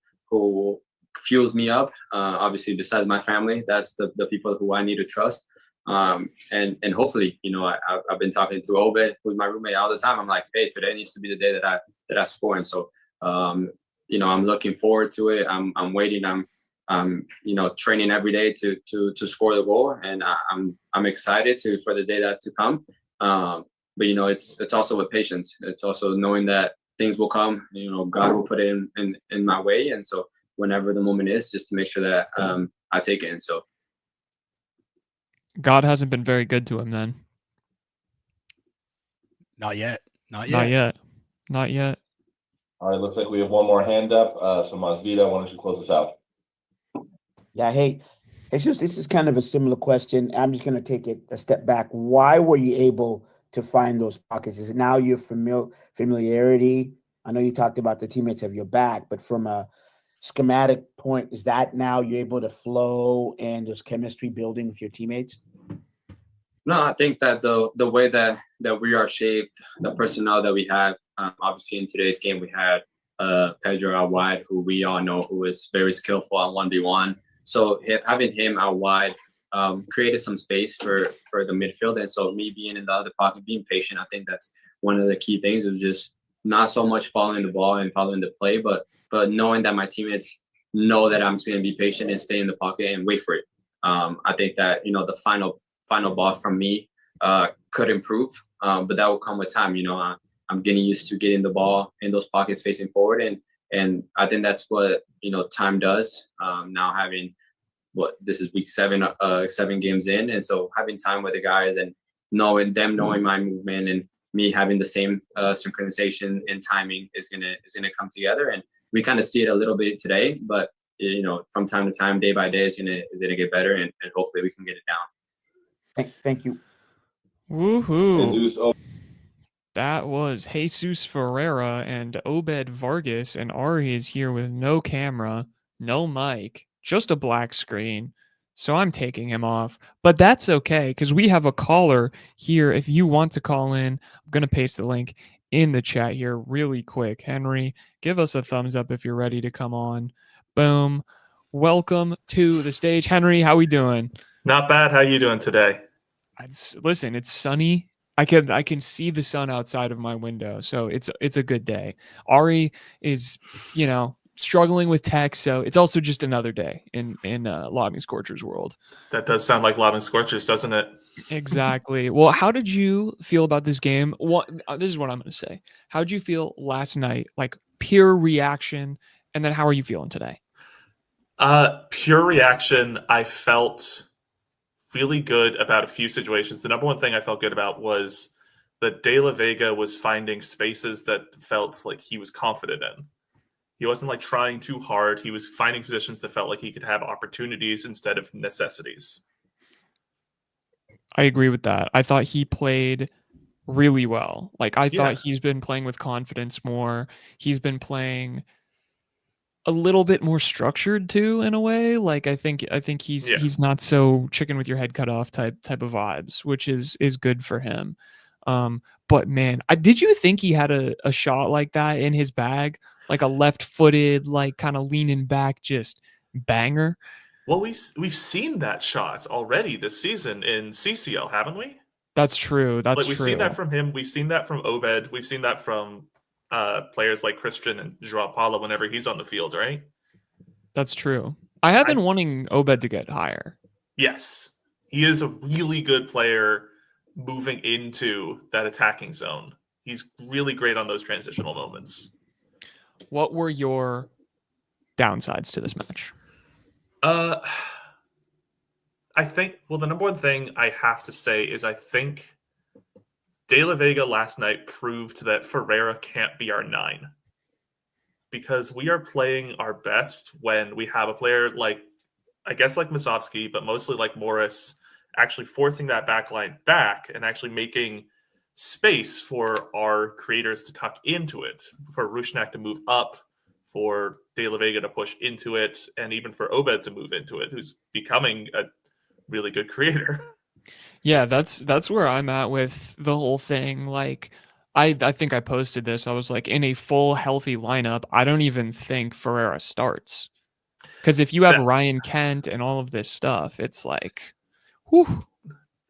fuels me up. Obviously, besides my family, that's the people who I need to trust. And hopefully, I've been talking to Obed, who's my roommate, all the time. I'm like, hey, today needs to be the day that I score. And so, I'm looking forward to it. I'm waiting. I'm training every day to score the goal, and I'm excited for the day to come. But it's also with patience. It's also knowing that things will come. God will put it in my way, and so whenever the moment is, just to make sure that I take it. And so, God hasn't been very good to him then. Not yet. Not yet. All right, looks like we have one more hand up. So Masvida, why don't you close us out? Yeah, hey, Jesus, this is kind of a similar question. I'm just going to take it a step back. Why were you able to find those pockets? Is it now your familiarity? I know you talked about the teammates have your back, but from a schematic point, is that now you're able to flow and there's chemistry building with your teammates? No, I think that the way that we are shaped, the personnel that we have, obviously in today's game we had Pedro out wide, who we all know who is very skillful on 1v1. So having him out wide created some space for the midfield. And so me being in the other pocket, being patient, I think that's one of the key things. It was just not so much following the ball and following the play, but knowing that my teammates know that I'm just going to be patient and stay in the pocket and wait for it. I think that, the final ball from me could improve, but that will come with time. I'm getting used to getting the ball in those pockets facing forward. And I think that's what, time does. Now having this is week 7 games in. And so having time with the guys and knowing my movement and me having the same synchronization and timing is gonna come together. And we kind of see it a little bit today, but from time to time, day by day, is gonna get better, and hopefully we can get it down. Thank you. Woohoo! That was Jesus Ferreira and Obed Vargas, and Ari is here with no camera. no mic, just a black screen. So I'm taking him off. But that's okay because we have a caller here. If you want to call in, I'm going to paste the link in the chat here really quick. Henry, give us a thumbs up if you're ready to come on. Boom. Welcome to the stage. Henry, how we doing? Not bad. How you doing today? Listen, it's sunny. I can see the sun outside of my window, so it's a good day. Ari is, struggling with tech, so it's also just another day in Lobbing Scorchers world. That does sound like Lobbing Scorchers, doesn't it? Exactly. Well, how did you feel about this game? This is what I'm going to say. How did you feel last night? Like pure reaction, and then how are you feeling today? Pure reaction. I felt really good about a few situations. The number one thing I felt good about was that De La Vega was finding spaces that felt like he was confident in. He wasn't like trying too hard. He was finding positions that felt like he could have opportunities instead of necessities. I agree with that. I thought he played really well. Like I thought he's been playing with confidence more. He's been playing a little bit more structured too, in a way. Like I think he's not so chicken with your head cut off type of vibes, which is good for him. But man, did you think he had a shot like that in his bag, like a left-footed, like kind of leaning back, just banger? Well, we've seen that shot already this season in CCL, haven't we? That's true. We've seen that from him. We've seen that from Obed. We've seen that from players like Christian and Joao Paulo whenever he's on the field, right? That's true. I have been wanting Obed to get higher. Yes. He is a really good player moving into that attacking zone. He's really great on those transitional moments. What were your downsides to this match? I think, the number one thing I have to say is I think De La Vega last night proved that Ferreira can't be our 9. Because we are playing our best when we have a player like Masovsky, but mostly like Morris, actually forcing that back line back and actually making space for our creators to tuck into it, for Rusnak to move up, for De La Vega to push into it, and even for Obed to move into it, who's becoming a really good creator. Yeah, that's where I'm at with the whole thing. Like, I think I posted this. I was like, in a full healthy lineup, I don't even think Ferreira starts. Because if you have Ryan Kent and all of this stuff, it's like, whew.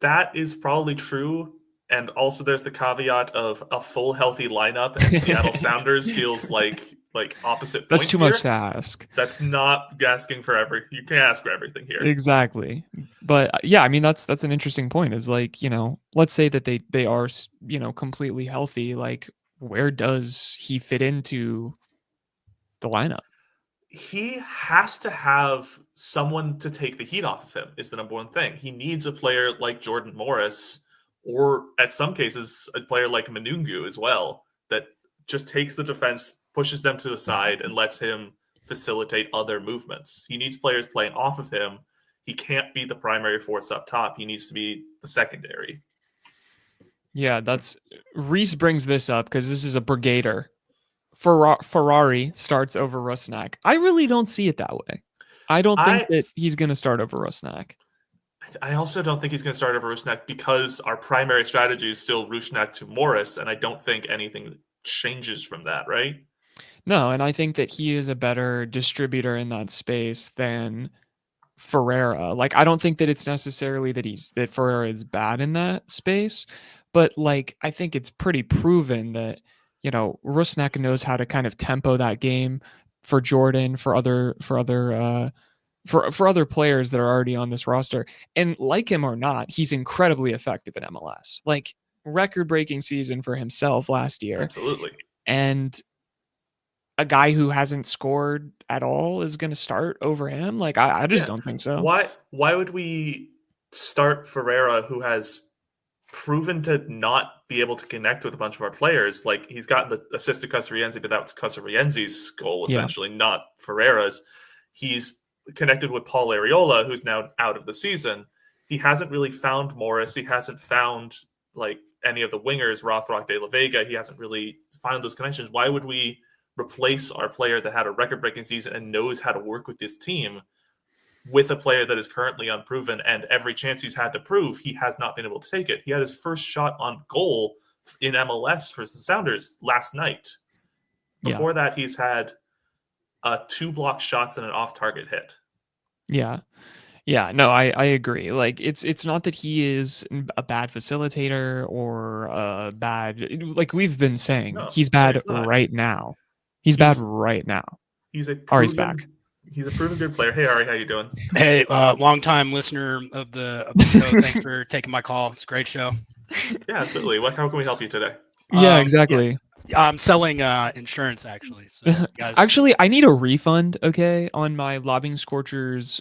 That is probably true. And also there's the caveat of a full healthy lineup and Seattle Sounders feels like opposite points. That's too much to ask. That's not asking for you can't ask for everything here. Exactly. But yeah, I mean, that's an interesting point, is like, let's say that they are, completely healthy. Like, where does he fit into the lineup? He has to have someone to take the heat off of him is the number one thing. He needs a player like Jordan Morris, or at some cases, a player like Manungu as well, that just takes the defense, pushes them to the side, and lets him facilitate other movements. He needs players playing off of him. He can't be the primary force up top. He needs to be the secondary. Yeah, Reese brings this up because this is a brigader. Ferrari starts over Rusnak. I really don't see it that way. I don't think that he's going to start over Rusnak. I also don't think he's going to start over Rusnak because our primary strategy is still Rusnak to Morris, and I don't think anything changes from that, right? No, and I think that he is a better distributor in that space than Ferreira. Like, I don't think that it's necessarily that Ferreira is bad in that space, but like, I think it's pretty proven that, Rusnak knows how to kind of tempo that game for Jordan, for other players that are already on this roster. And like him or not, he's incredibly effective in MLS. Like, record-breaking season for himself last year. Absolutely. And a guy who hasn't scored at all is going to start over him? Like, I just don't think so. Why would we start Ferreira, who has proven to not be able to connect with a bunch of our players? Like, he's gotten the assist to Casarienzi, but that was Casarienzi's goal, essentially, not Ferreira's. He's connected with Paul Ariola, who's now out of the season. He hasn't really found Morris. He hasn't found, like, any of the wingers, Rothrock, De La Vega. He hasn't really found those connections. Why would we replace our player that had a record-breaking season and knows how to work with this team with a player that is currently unproven, and every chance he's had to prove, he has not been able to take it. He had his first shot on goal in MLS for the Sounders last night. Before that, he's had 2 block shots and an off-target hit. Yeah. Yeah, no, I agree. Like it's not that he is a bad facilitator or a bad, like we've been saying, No, he's bad he's not. right now. He's bad right now. He's a Ari's back. He's a proven good player. Hey Ari, how you doing? Hey, long-time listener of the show. Thanks for taking my call. It's a great show. Yeah, absolutely. How can we help you today? Yeah, exactly. I'm selling insurance actually. So you guys... Actually, I need a refund, okay, on my Lobbing Scorchers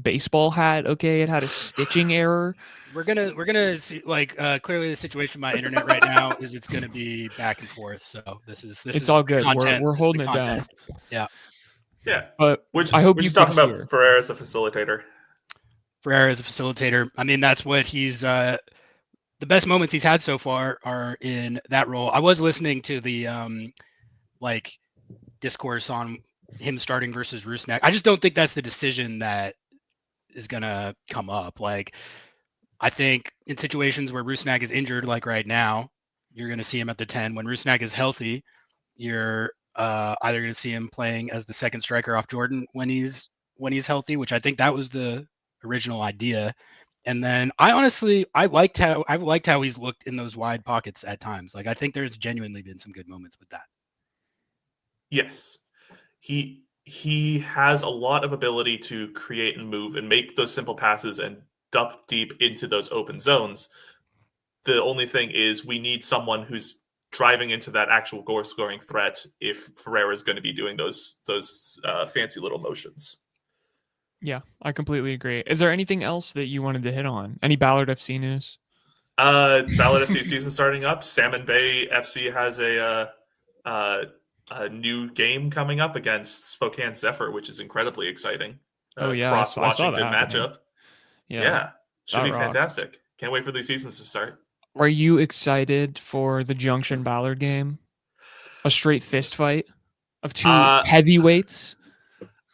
baseball hat, okay? It had a stitching error. We're gonna see, like, clearly the situation with my internet right now is it's gonna be back and forth. So this is all good. Content. We're holding it down. Yeah. Yeah. But I hope we're you just talking could about hear. Ferrer as a facilitator. Ferrer as a facilitator. I mean, that's what he's the best moments he's had so far are in that role. I was listening to the like discourse on him starting versus Rusnak. I just don't think that's the decision that is gonna come up. Like, I think in situations where Rusnak is injured, like right now, you're gonna see him at the 10. When Rusnak is healthy, you're either gonna see him playing as the second striker off Jordan when he's healthy, which I think that was the original idea. And then I've liked how he's looked in those wide pockets at times. Like, I think there's genuinely been some good moments with that. Yes. He has a lot of ability to create and move and make those simple passes and dump deep into those open zones. The only thing is we need someone who's driving into that actual goal scoring threat if Ferrer is going to be doing those fancy little motions. Yeah, I completely agree. Is there anything else that you wanted to hit on? Any Ballard FC news? Ballard FC season starting up. Salmon Bay FC has a new game coming up against Spokane Zephyr, which is incredibly exciting. Oh yeah, cross I saw Washington that matchup. Yeah, should be rocked. fantastic. Can't wait for these seasons to start. Are you excited for the Junction Ballard game? A straight fist fight of two heavyweights.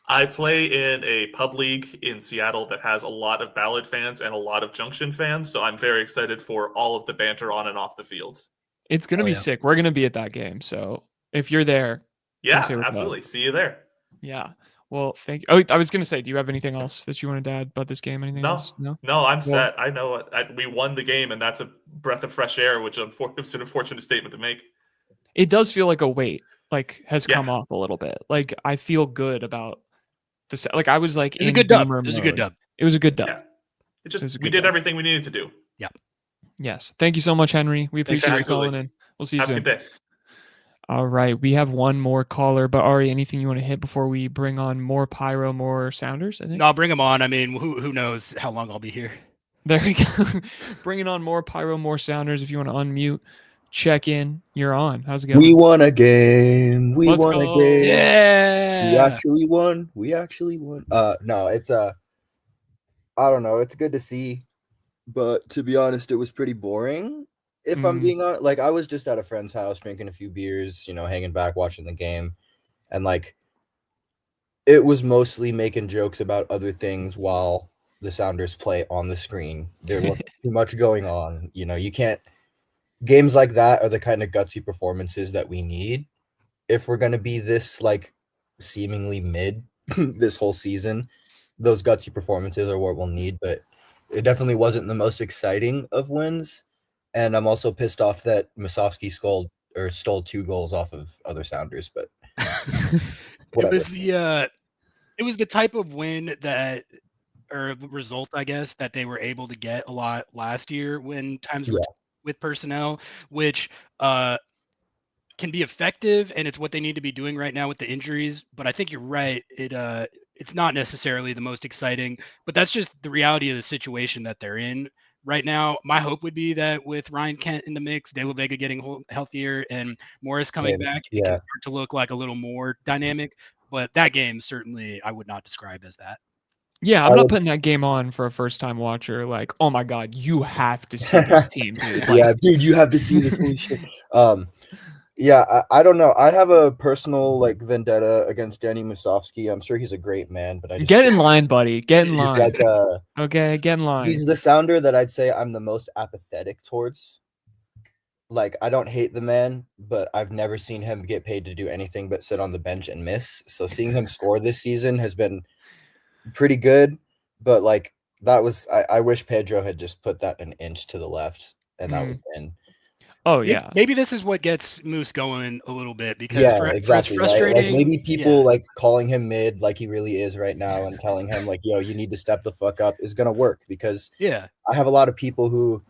I play in a pub league in Seattle that has a lot of Ballard fans and a lot of Junction fans, so I'm very excited for all of the banter on and off the field. It's going to be sick. We're going to be at that game, so if you're there, yeah, absolutely. See you there. Yeah. Well, thank you. Oh, I was going to say, do you have anything else that you wanted to add about this game? Anything else? No, I'm set. I know we won the game, and that's a breath of fresh air, which is an unfortunate statement to make. It does feel like a weight has come off a little bit. Like, I feel good about this. Like, I was like, it was a good dub. It was a good dub. It was a good dub. Yeah. We did everything we needed to do. Yeah. Yes. Thank you so much, Henry. We appreciate you calling in. We'll see you soon. Have a good day. All right. We have one more caller, but Ari, anything you want to hit before we bring on more pyro, more sounders? I think. No, I'll bring them on. I mean, who knows how long I'll be here. There we go. Bringing on more pyro, more sounders. If you want to unmute, check in. You're on. How's it going? We won a game. We Let's won go. a game. Yeah. We actually won. No, it's I don't know. It's good to see, but to be honest, it was pretty boring. If I'm being honest, like I was just at a friend's house drinking a few beers, hanging back watching the game, and like it was mostly making jokes about other things while the Sounders play on the screen. There wasn't too much going on. You can't. Games like that are the kind of gutsy performances that we need if we're going to be this like seemingly mid this whole season. Those gutsy performances are what we'll need, but it definitely wasn't the most exciting of wins. And I'm also pissed off that Musovski stole 2 goals off of other Sounders, but whatever. It was the type of win or result, I guess, that they were able to get a lot last year when times were with personnel, which can be effective, and it's what they need to be doing right now with the injuries. But I think you're right. It's not necessarily the most exciting, but that's just the reality of the situation that they're in right now. My hope would be that with Ryan Kent in the mix, De La Vega getting healthier, and Morris coming back, it can start to look like a little more dynamic. But that game, certainly, I would not describe as that. Yeah, I'm not putting that game on for a first-time watcher. Like, oh my god, you have to see this team, dude. Like, yeah, dude, you have to see this holy shit. Yeah, I don't know. I have a personal like vendetta against Danny Musovsky. I'm sure he's a great man, but I just Get in line, buddy. Get in he's line. like Okay, get in line. he's the sounder that I'd say I'm the most apathetic towards. Like, I don't hate the man, but I've never seen him get paid to do anything but sit on the bench and miss. So seeing him score this season has been pretty good, but like that was I wish Pedro had just put that an inch to the left and that was in. Oh yeah. Maybe this is what gets Moose going a little bit because Yeah, for as exactly. Right? frustrating. Like maybe people like calling him mid like he really is right now and telling him like, yo, you need to step the fuck up is gonna work because Yeah. I have a lot of people who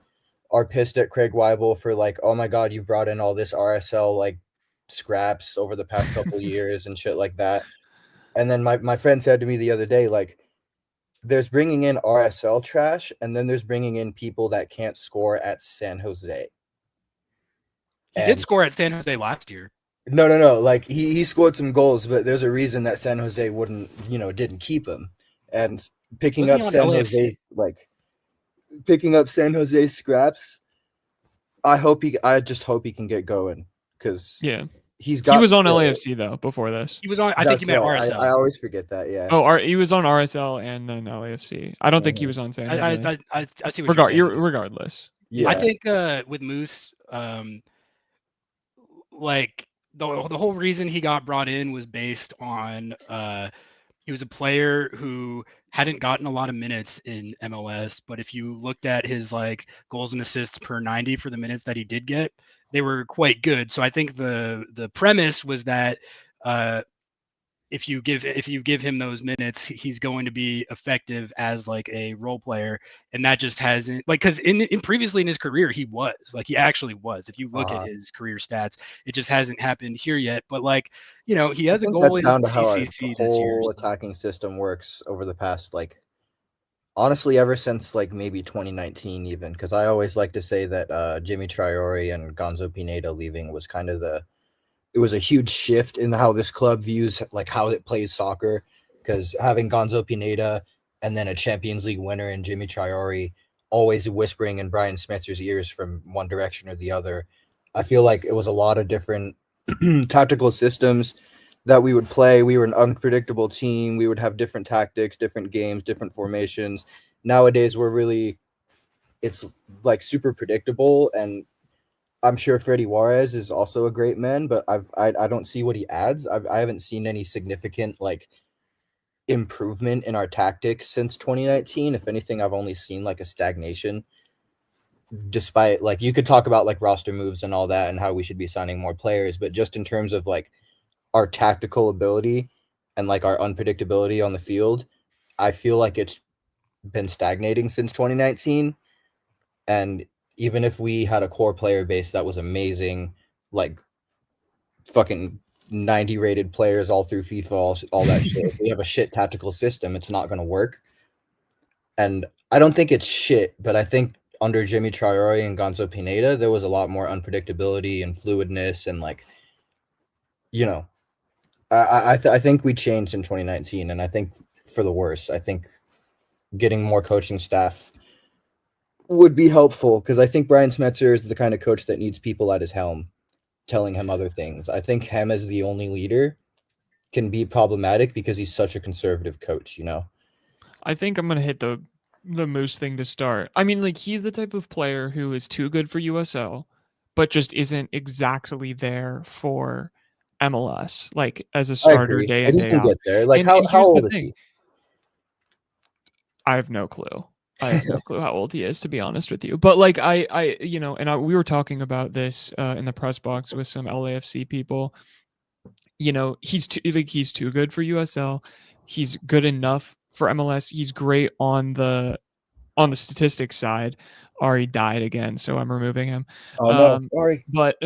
are pissed at Craig Weibel for like, oh my god, you've brought in all this RSL like scraps over the past couple years and shit like that. And then my friend said to me the other day, like, there's bringing in RSL trash, and then there's bringing in people that can't score at San Jose. He did score at San Jose last year. No. Like he scored some goals, but there's a reason that San Jose didn't keep him. And picking up San Jose's scraps, I just hope he can get going because he was on LAFC though before this. He was on. I think he meant RSL. I always forget that. Yeah. Oh, he was on RSL and then LAFC. I don't think he was on San Jose. I see what you're saying. Regardless. Yeah. I think with Moose, like the whole reason he got brought in was based on he was a player who hadn't gotten a lot of minutes in MLS, but if you looked at his like goals and assists per 90 for the minutes that he did get, they were quite good. So I think the premise was that if you give him those minutes, he's going to be effective as like a role player, and that just hasn't because in previously in his career he actually was. If you look at his career stats, it just hasn't happened here yet. But he has a goal in down to how our CCC this year. whole attacking system works over the past honestly ever since maybe 2019 even, because I always like to say that Jimmy Traore and Gonzo Pineda leaving was kind of it was a huge shift in how this club views how it plays soccer, because having Gonzo Pineda and then a Champions League winner in Jimmy Traore always whispering in Brian Smetzer's ears from one direction or the other, I feel like it was a lot of different tactical systems that we would play. We were an unpredictable team. We would have different tactics, different games, different formations. Nowadays, it's super predictable, and I'm sure Freddy Juarez is also a great man, but I don't see what he adds. I haven't seen any significant improvement in our tactics since 2019. If anything, I've only seen a stagnation. Despite you could talk about roster moves and all that and how we should be signing more players, but just in terms of our tactical ability and our unpredictability on the field, I feel like it's been stagnating since 2019. And even if we had a core player base that was amazing, fucking 90 rated players all through FIFA, all that shit, if we have a shit tactical system, it's not going to work. And I don't think it's shit, but I think under Jimmy Traore and Gonzo Pineda, there was a lot more unpredictability and fluidness and I think we changed in 2019, and I think for the worse. I think getting more coaching staff would be helpful, because I think Brian Smetzer is the kind of coach that needs people at his helm telling him other things. I think him as the only leader can be problematic because he's such a conservative coach, I think I'm going to hit the Moose thing to start. I mean, he's the type of player who is too good for USL, but just isn't exactly there for MLS, as a starter day in, day out. Get there. How old is he? I have no clue. I have no clue how old he is, to be honest with you. But we were talking about this in the press box with some LAFC people. He's too good for USL. He's good enough for MLS. He's great on the statistics side. Ari died again, so I'm removing him. Oh no, Ari. But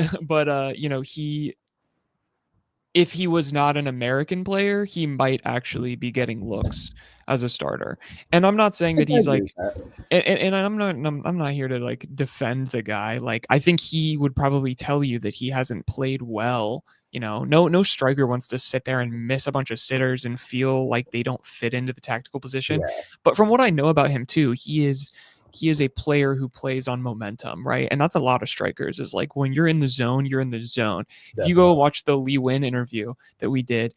if he was not an American player, he might actually be getting looks as a starter. And I'm not saying that he's and I'm not here to defend the guy. I think he would probably tell you that he hasn't played well. No striker wants to sit there and miss a bunch of sitters and feel like they don't fit into the tactical position. Yeah. But from what I know about him too, he he is a player who plays on momentum, right? And that's a lot of strikers, is like when you're in the zone, you're in the zone. If you go watch the Lee Win interview that we did,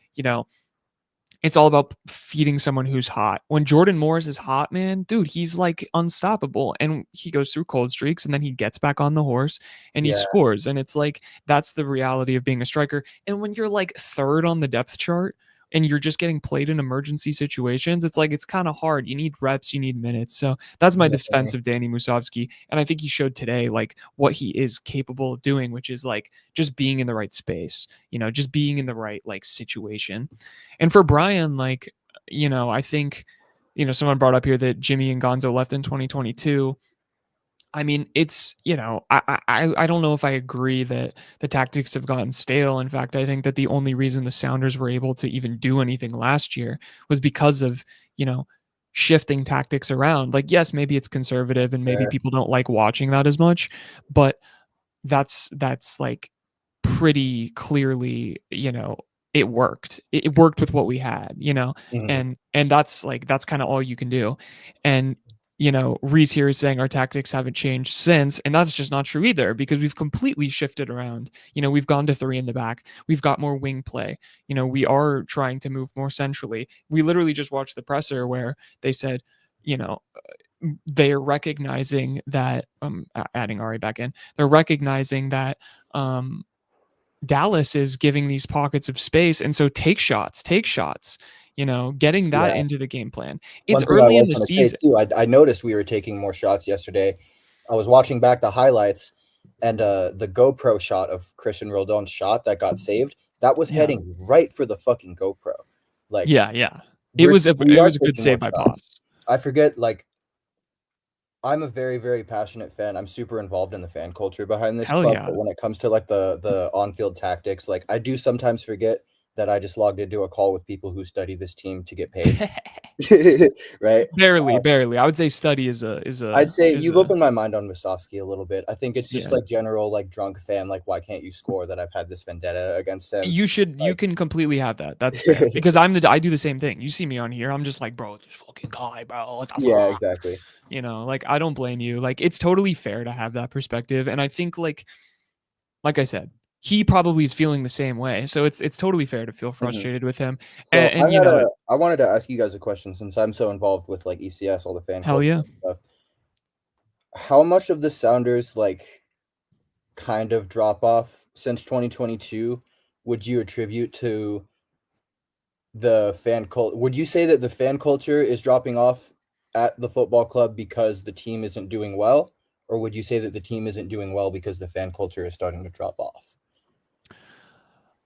it's all about feeding someone who's hot. When Jordan Morris is hot, man, dude, he's like unstoppable. And he goes through cold streaks and then he gets back on the horse and he scores. And it's like, that's the reality of being a striker. And when you're like third on the depth chart and you're just getting played in emergency situations, it's like, it's kind of hard. You need reps, you need minutes. So that's my defense of Danny Musovski. And I think he showed today, like, what he is capable of doing, which is like just being in the right space, just being in the right like situation. And for Brian, like, I think, someone brought up here that Jimmy and Gonzo left in 2022. I mean, it's, I don't know if I agree that the tactics have gotten stale. In fact, I think that the only reason the Sounders were able to even do anything last year was because of, shifting tactics around. Like, yes, maybe it's conservative and maybe people don't like watching that as much, but that's like pretty clearly, it worked. It worked with what we had, and that's kind of all you can do. And Reese here is saying our tactics haven't changed since, and that's just not true either, because we've completely shifted around. We've gone to 3 in the back. We've got more wing play. We are trying to move more centrally. We literally just watched the presser where they said, they're recognizing that, adding Ari back in, they're recognizing that Dallas is giving these pockets of space, and so take shots, getting that into the game plan. It's early in the season too. I noticed we were taking more shots yesterday. I was watching back the highlights, and the GoPro shot of Christian Roldan's shot that got saved, that was heading right for the fucking GoPro. Like, it was a good save by Pops. I forget, like, I'm a very, very passionate fan. I'm super involved in the fan culture behind this club. But when it comes to like the on-field tactics, like I do sometimes forget that I just logged into a call with people who study this team to get paid. Right? Barely. I would say study is a. I'd say you've opened my mind on Musovski a little bit. I think it's just like general like drunk fan, like why can't you score, that I've had this vendetta against him. You can completely have that. That's fair. Because I do the same thing. You see me on here, I'm just like, bro, this fucking guy, bro. What the fuck? Exactly. Like I don't blame you. Like it's totally fair to have that perspective. And I think like I said, he probably is feeling the same way. So it's totally fair to feel frustrated with him. So I wanted to ask you guys a question, since I'm so involved with like ECS, all the fan stuff. How much of the Sounders like kind of drop off since 2022 would you attribute to the fan culture? Would you say that the fan culture is dropping off at the football club because the team isn't doing well? Or would you say that the team isn't doing well because the fan culture is starting to drop off?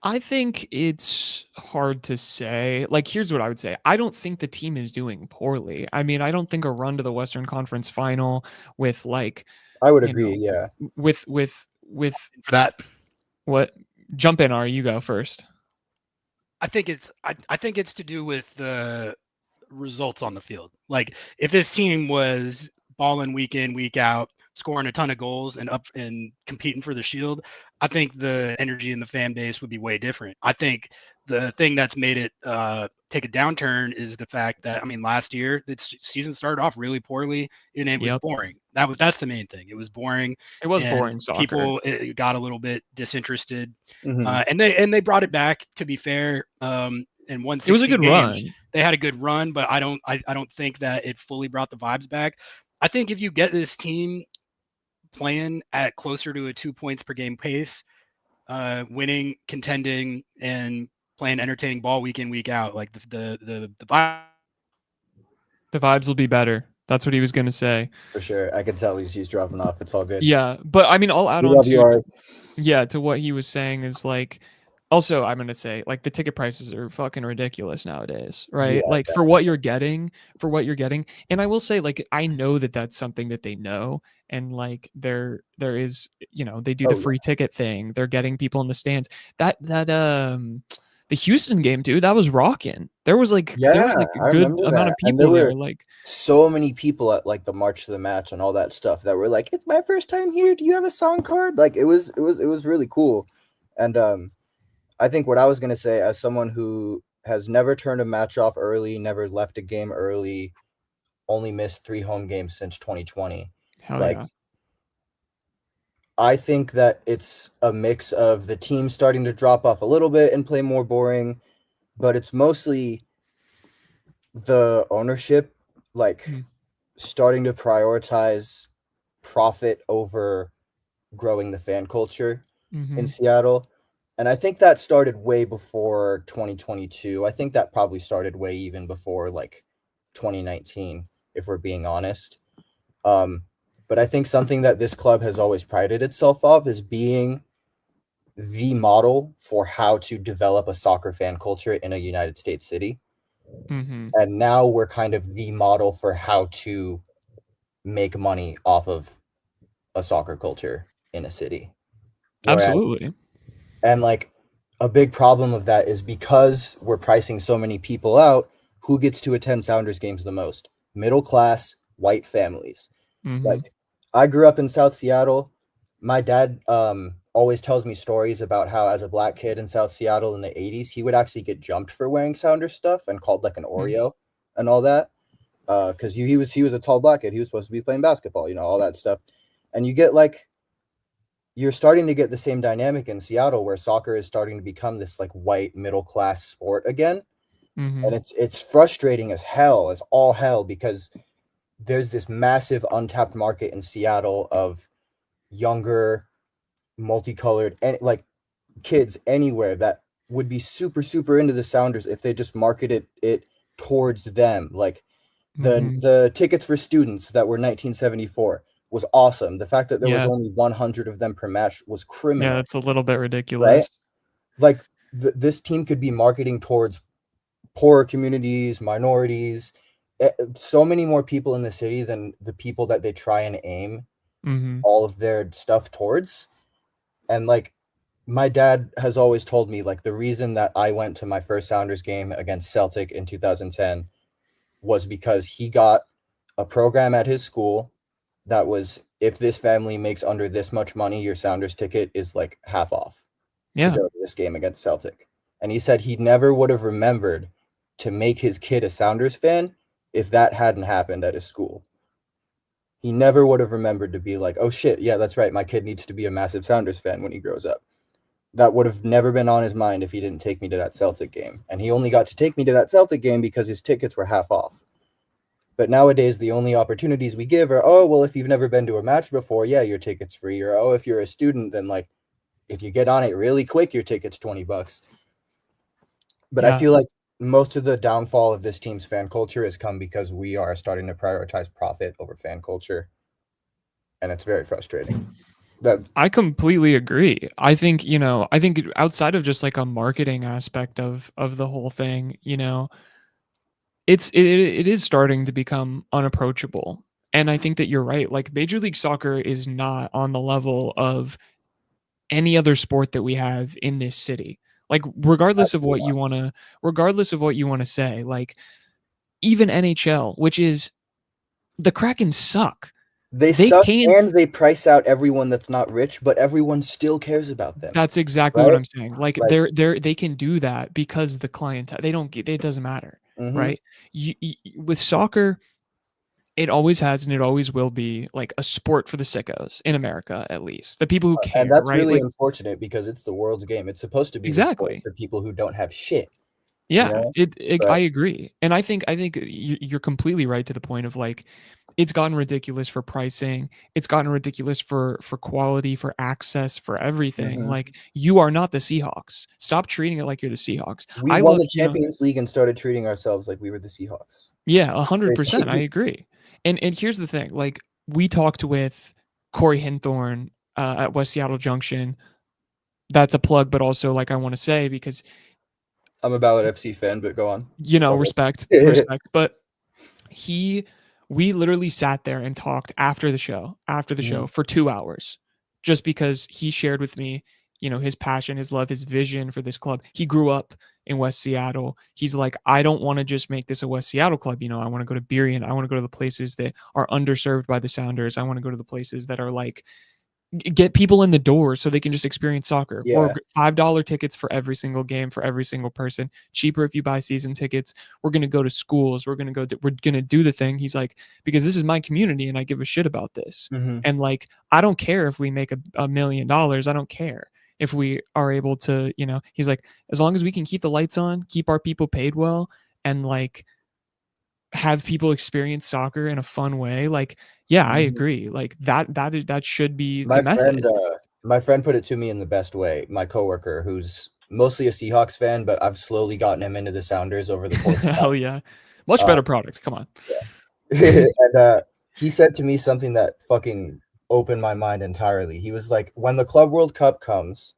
I think it's hard to say. Like, here's what I would say. I don't think the team is doing poorly. I mean, I don't think a run to the Western Conference Final with like, I would agree. With for that. What? Jump in, Ari. You go first. I think it's to do with the results on the field. Like, if this team was balling week in, week out, scoring a ton of goals and up and competing for the Shield, I think the energy in the fan base would be way different. I think the thing that's made it take a downturn is the fact that, I mean, last year the season started off really poorly and it was boring. That's the main thing. It was boring. It was boring soccer. People got a little bit disinterested, and they brought it back. To be fair, and it was a good run. They had a good run, but I don't think that it fully brought the vibes back. I think if you get this team playing at closer to a 2 points per game pace, winning, contending, and playing entertaining ball week in, week out, like the vibes will be better. That's what he was going to say. For sure. I can tell he's dropping off. It's all good. Yeah, but I mean, I'll add on to what he was saying is like, also, I'm going to say, like, the ticket prices are fucking ridiculous nowadays, right? Yeah, like, for what you're getting. And I will say, like, I know that that's something that they know. And, like, there is, they do the free ticket thing. They're getting people in the stands. The Houston game, dude, that was rocking. There was, like, a good amount of people there. Like, so many people at, like, the March to the Match and all that stuff that were like, it's my first time here. Do you have a song card? Like, it was really cool. And, I think what I was going to say, as someone who has never turned a match off early, never left a game early, only missed 3 home games since 2020. Hell like yeah. I think that it's a mix of the team starting to drop off a little bit and play more boring, but it's mostly the ownership starting to prioritize profit over growing the fan culture in Seattle. And I think that started way before 2022. I think that probably started way even before 2019, if we're being honest. But I think something that this club has always prided itself of is being the model for how to develop a soccer fan culture in a United States city. Mm-hmm. And now we're kind of the model for how to make money off of a soccer culture in a city. Absolutely. And a big problem of that is because we're pricing so many people out, who gets to attend Sounders games the most? Middle class white families. I grew up in South Seattle. My dad always tells me stories about how as a black kid in South Seattle in the 80s, he would actually get jumped for wearing Sounders stuff and called an Oreo and all that. Because he was a tall black kid. He was supposed to be playing basketball, all that stuff. And you get you're starting to get the same dynamic in Seattle where soccer is starting to become this white middle class sport again. And it's frustrating as hell, as all hell, because there's this massive untapped market in Seattle of younger, multicolored, and kids anywhere that would be super, super into the Sounders if they just marketed it towards them. The tickets for students that were 1974 was awesome. The fact that there was only 100 of them per match was criminal. Yeah, it's a little bit ridiculous. Right? This team could be marketing towards poorer communities, minorities, so many more people in the city than the people that they try and aim all of their stuff towards. And my dad has always told me the reason that I went to my first Sounders game against Celtic in 2010 was because he got a program at his school that was, if this family makes under this much money, your Sounders ticket is half off to go to this game against Celtic. And he said he never would have remembered to make his kid a Sounders fan if that hadn't happened at his school. He never would have remembered to be oh shit, yeah, that's right, my kid needs to be a massive Sounders fan when he grows up. That would have never been on his mind if he didn't take me to that Celtic game. And he only got to take me to that Celtic game because his tickets were half off. But nowadays, the only opportunities we give are, oh, well, if you've never been to a match before, yeah, your ticket's free. Or, oh, if you're a student, then if you get on it really quick, your ticket's $20. But I feel most of the downfall of this team's fan culture has come because we are starting to prioritize profit over fan culture. And it's very frustrating. I completely agree. I think, outside of just a marketing aspect of the whole thing, it is starting to become unapproachable. And I think that you're right. Major League Soccer is not on the level of any other sport that we have in this city. Regardless of what you want to say, even NHL, which is the Kraken suck. They suck and they price out everyone that's not rich, but everyone still cares about them. That's exactly what I'm saying. They can do that because the clientele, it doesn't matter, right? With soccer, it always has and it always will be a sport for the sickos in America, at least the people who care. And that's right? really unfortunate because it's the world's game. It's supposed to be the sport for people who don't have shit. Yeah, I agree, and I think you're completely right to the point of it's gotten ridiculous for pricing. It's gotten ridiculous for quality, for access, for everything. You are not the Seahawks. Stop treating it like you're the Seahawks. We won the Champions League and started treating ourselves like we were the Seahawks. Yeah, 100%. I agree. And here's the thing. We talked with Corey Hinthorn at West Seattle Junction. That's a plug, but also I want to say because I'm a Ballard FC fan, but go on. Respect. But we literally sat there and talked after the show for 2 hours, just because he shared with me, his passion, his love, his vision for this club. He grew up in West Seattle. He's I don't want to just make this a West Seattle club. I want to go to Burien. I want to go to the places that are underserved by the Sounders. I want to go to the places that are get people in the door so they can just experience soccer. Yeah. Or $5 tickets for every single game for every single person. Cheaper if you buy season tickets. We're gonna go to schools. We're gonna do the thing. He's like, because this is my community and I give a shit about this. Mhm. And like, I don't care if we make $1 million. I don't care if we are able to, he's like, as long as we can keep the lights on, keep our people paid well, and like have people experience soccer in a fun way. Like, yeah, I agree. Like that should be My the method. friend, my friend put it to me in the best way. My coworker, who's mostly a Seahawks fan, but I've slowly gotten him into the Sounders over the course. Hell yeah, much better product. Come on. Yeah. And he said to me something that fucking opened my mind entirely. He was like, when the Club World Cup comes,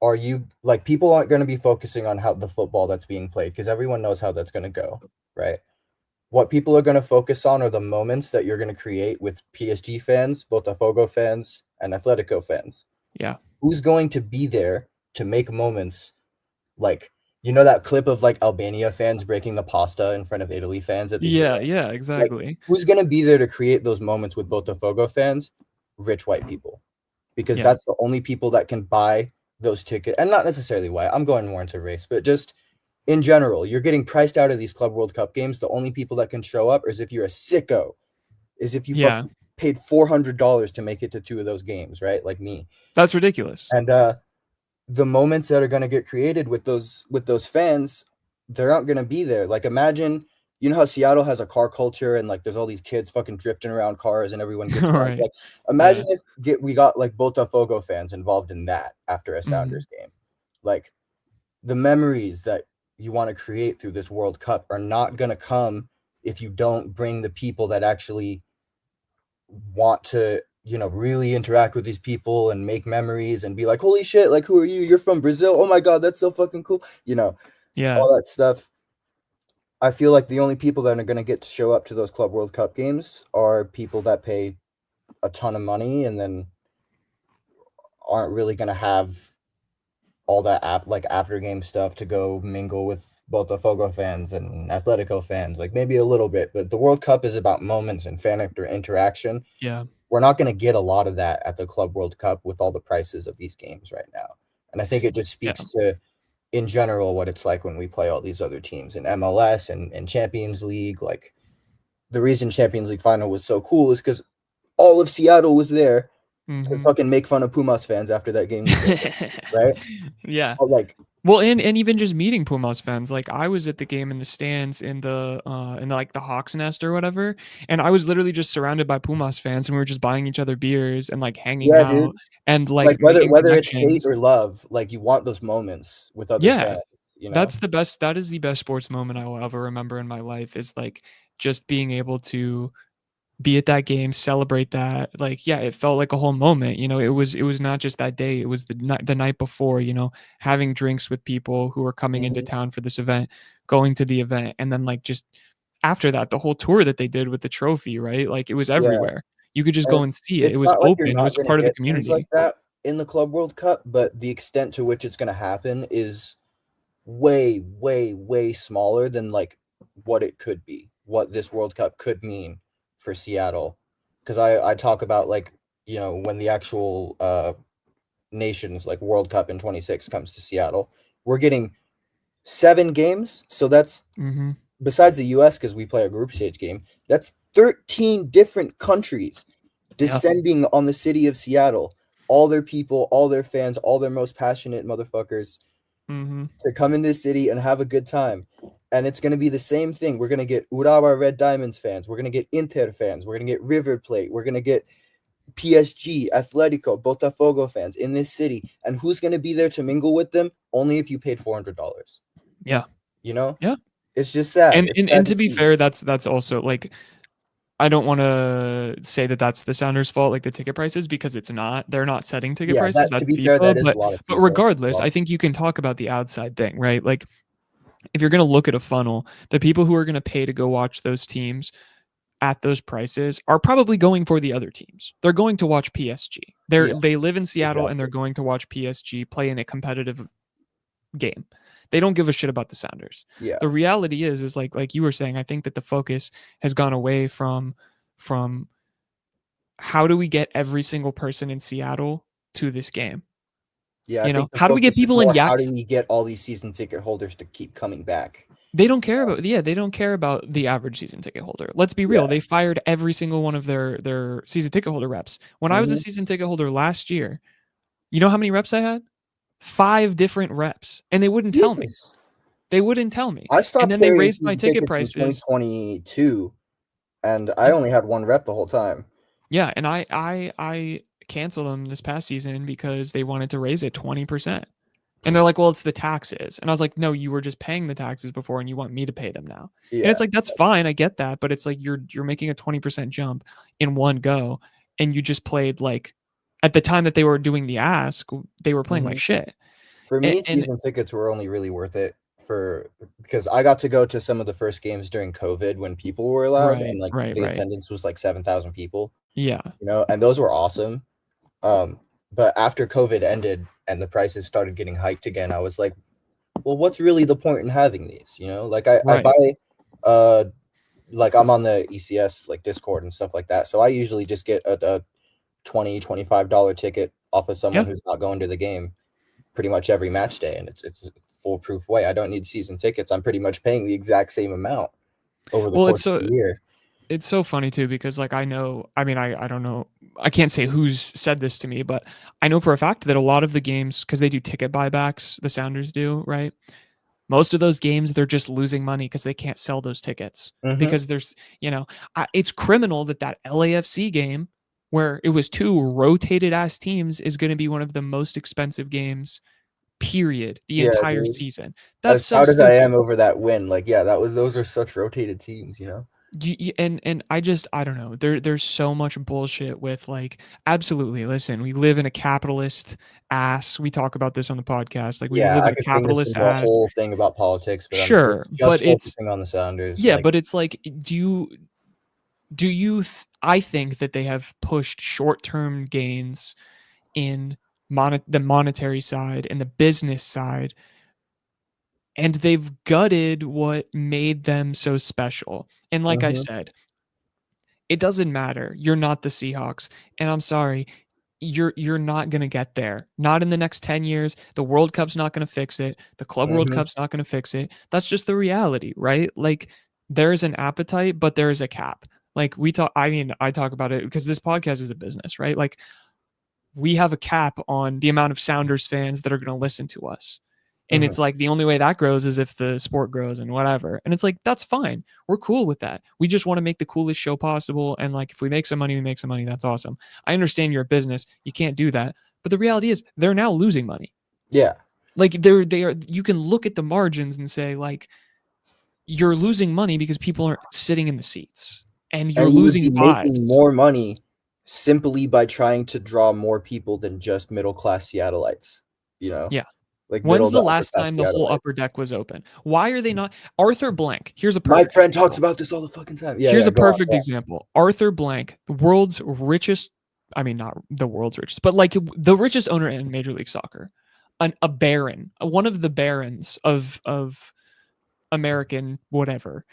are you like, people aren't going to be focusing on how the football that's being played, because everyone knows how that's going to go, right? What people are going to focus on are the moments that you're going to create with PSG fans, Botafogo fans, and Atletico fans. Yeah. Who's going to be there to make moments like, that clip of like Albania fans breaking the pasta in front of Italy fans at the Yeah, Euro? yeah, exactly. Like, who's going to be there to create those moments with Botafogo fans? Rich white people. Because Yeah. that's the only people that can buy those tickets. And not necessarily white. I'm going more into race, but just in general, you're getting priced out of these Club World Cup games. The only people that can show up is if you're a sicko, is if you Yeah. fucking paid $400 to make it to 2 of those games, right? Like me. That's ridiculous. And the moments that are going to get created with those fans, they aren't going to be there. Like, imagine, how Seattle has a car culture and like there's all these kids fucking drifting around cars and everyone gets Right. like, imagine if we got like Botafogo fans involved in that after a Sounders game. Like, the memories that you want to create through this World Cup are not going to come if you don't bring the people that actually want to, really interact with these people and make memories and be like, holy shit, like, who are you? You're from Brazil. Oh my God, that's so fucking cool. Yeah. All that stuff. I feel like the only people that are going to get to show up to those Club World Cup games are people that pay a ton of money and then aren't really going to have all that after game stuff to go mingle with Botafogo fans and Atletico fans, like maybe a little bit, but the World Cup is about moments and fan interaction. Yeah. We're not going to get a lot of that at the Club World Cup with all the prices of these games right now. And I think it just speaks to, in general, what it's like when we play all these other teams in MLS and Champions League. Like, the reason Champions League final was so cool is because all of Seattle was there to fucking make fun of Pumas fans after that game, right? Yeah. Like, well, and even just meeting Pumas fans, like I was at the game in the stands in the like the Hawks Nest or whatever, and I was literally just surrounded by Pumas fans, and we were just buying each other beers and like hanging out, dude. and like whether making it's hate connections. or love, like you want those moments with other Yeah, fans. that's the best. That is the best sports moment I will ever remember in my life. Is like just being able to be at that game, celebrate that. Like, yeah, it felt like a whole moment. It was not just that day. It was the night before. Having drinks with people who were coming into town for this event, going to the event, and then like just after that, the whole tour that they did with the trophy, right? Like, it was everywhere. You could just go and see it. It was not like you're open. It not was gonna part of the get things community. like that in the Club World Cup, but the extent to which it's going to happen is way, way, way smaller than like what it could be, what this World Cup could mean for Seattle. Because I talk about like, when the actual nations like World Cup in 26 comes to Seattle, we're getting 7 games. So that's besides the US, because we play a group stage game, that's 13 different countries descending on the city of Seattle, all their people, all their fans, all their most passionate motherfuckers to come in this city and have a good time. And it's going to be the same thing. We're going to get Urawa Red Diamonds fans. We're going to get Inter fans. We're going to get River Plate. We're going to get PSG, Atletico, Botafogo fans in this city. And who's going to be there to mingle with them? Only if you paid $400. Yeah. Yeah. It's just sad. And to be fair, that's also like, I don't want to say that that's the Sounders' fault, like the ticket prices, because it's not. They're not setting ticket prices. That's FIFA. But regardless, I think you can talk about the outside thing, right? Like, if you're going to look at a funnel, the people who are going to pay to go watch those teams at those prices are probably going for the other teams. They're going to watch PSG. They live in Seattle and they're going to watch PSG play in a competitive game. They don't give a shit about the Sounders. Yeah. The reality is like you were saying, I think that the focus has gone away from how do we get every single person in Seattle to this game? Yeah, I You know, think the how do we get focus is people in more, Yak? how do we get all these season ticket holders to keep coming back? They don't care about they don't care about the average season ticket holder. Let's be real. Yeah. They fired every single one of their season ticket holder reps. When I was a Mhm. season ticket holder last year, you know how many reps I had? 5 different reps. And they wouldn't tell me. Jesus. They wouldn't tell me. I And stopped then they carrying raised my season ticket tickets in prices. 2022, and I only had 1 rep the whole time. Yeah, and I canceled them this past season because they wanted to raise it 20%. And they're like, "Well, it's the taxes." And I was like, "No, you were just paying the taxes before and you want me to pay them now." And Yeah. it's like, "That's fine, I get that, but it's like you're making a 20% jump in one go and you just played like at the time that they were doing the ask, they were playing like Mhm. shit." For me, And season tickets were only really worth it because I got to go to some of the first games during COVID when people were allowed, Right, and like right, the right. attendance was like 7,000 people, Yeah. you know, and those were awesome. But after COVID ended and the prices started getting hiked again, I was like, well, what's really the point in having these? You know, like I Right. buy like I'm on the ECS like Discord and stuff like that. So I usually just get a $20, $25 ticket off of someone Yeah. who's not going to the game pretty much every match day, and it's a foolproof way. I don't need season tickets. I'm pretty much paying the exact same amount over the Well, course of the year. it's so funny too because like I know, I mean I don't know, I can't say who's said this to me, but I know for a fact that a lot of the games, because they do ticket buybacks, the Sounders do, right? Most of those games they're just losing money because they can't sell those tickets Mhm. because there's, you know, it's criminal that LAFC game where it was 2 rotated ass teams is going to be one of the most expensive games period the Yeah, entire dude. season. That's As so proud as I stupid. am over that win, like, yeah, those are such rotated teams, you know? And I don't know. There's so much bullshit with like absolutely. Listen, we live in a capitalist ass. We talk about this on the podcast. Like we Yeah, live I in a could bring this capitalist into a ass. whole thing about politics, but I'm Sure, just but it's focusing on the Sounders. yeah, Like, but it's like I think that they have pushed short-term gains in the monetary side and the business side, and they've gutted what made them so special. And like I Mhm. said, it doesn't matter. You're not the Seahawks, and I'm sorry, you're not gonna get there. Not in the next 10 years. The World Cup's not gonna fix it. The Club World Mhm. Cup's not gonna fix it. That's just the reality, right? Like there's an appetite, but there is a cap. Like I talk about it because this podcast is a business, right? Like we have a cap on the amount of Sounders fans that are gonna listen to us. And Mhm. it's like the only way that grows is if the sport grows and whatever. And it's like, that's fine. We're cool with that. We just want to make the coolest show possible. And like, if we make some money, we make some money. That's awesome. I understand you're a business. You can't do that. But the reality is they're now losing money. Yeah. Like they are, you can look at the margins and say like, you're losing money because people aren't sitting in the seats and you're And you would losing be vibes. making more money simply by trying to draw more people than just middle-class Seattleites, you know? Yeah. Like When's middle the to upper last class time the whole Seattleites. upper deck was open? Why are they not? Arthur Blank. Here's a My perfect friend talks example. about this all the fucking time. Yeah, Here's yeah, a go on, perfect go on. example. Arthur Blank, the world's richest, I mean, not the world's richest, but like the richest owner in Major League Soccer, a baron, one of the barons of American whatever.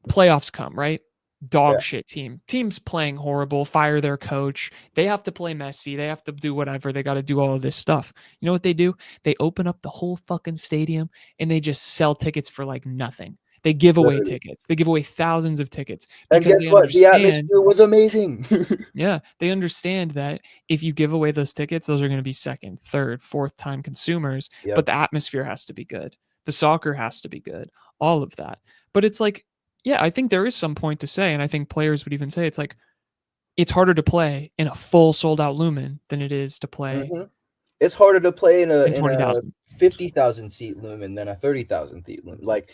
Playoffs come, right? Dog Yeah. shit team. Team's playing horrible, fire their coach. They have to play messy. They have to do whatever. They got to do all of this stuff. You know what they do? They open up the whole fucking stadium and they just sell tickets for like nothing. They give away Literally. tickets. They give away thousands of tickets And because guess they what? The understand. atmosphere was amazing. Yeah, they understand that if you give away those tickets, those are going to be second, third, fourth time consumers, Yep. but the atmosphere has to be good. The soccer has to be good. All of that. But it's like, yeah, I think there is some point to say, and I think players would even say it's like it's harder to play in a full sold out Lumen than it is to play Mhm. It's harder to play in a in 20,000. 50,000 seat Lumen than a 30,000 seat Lumen. Like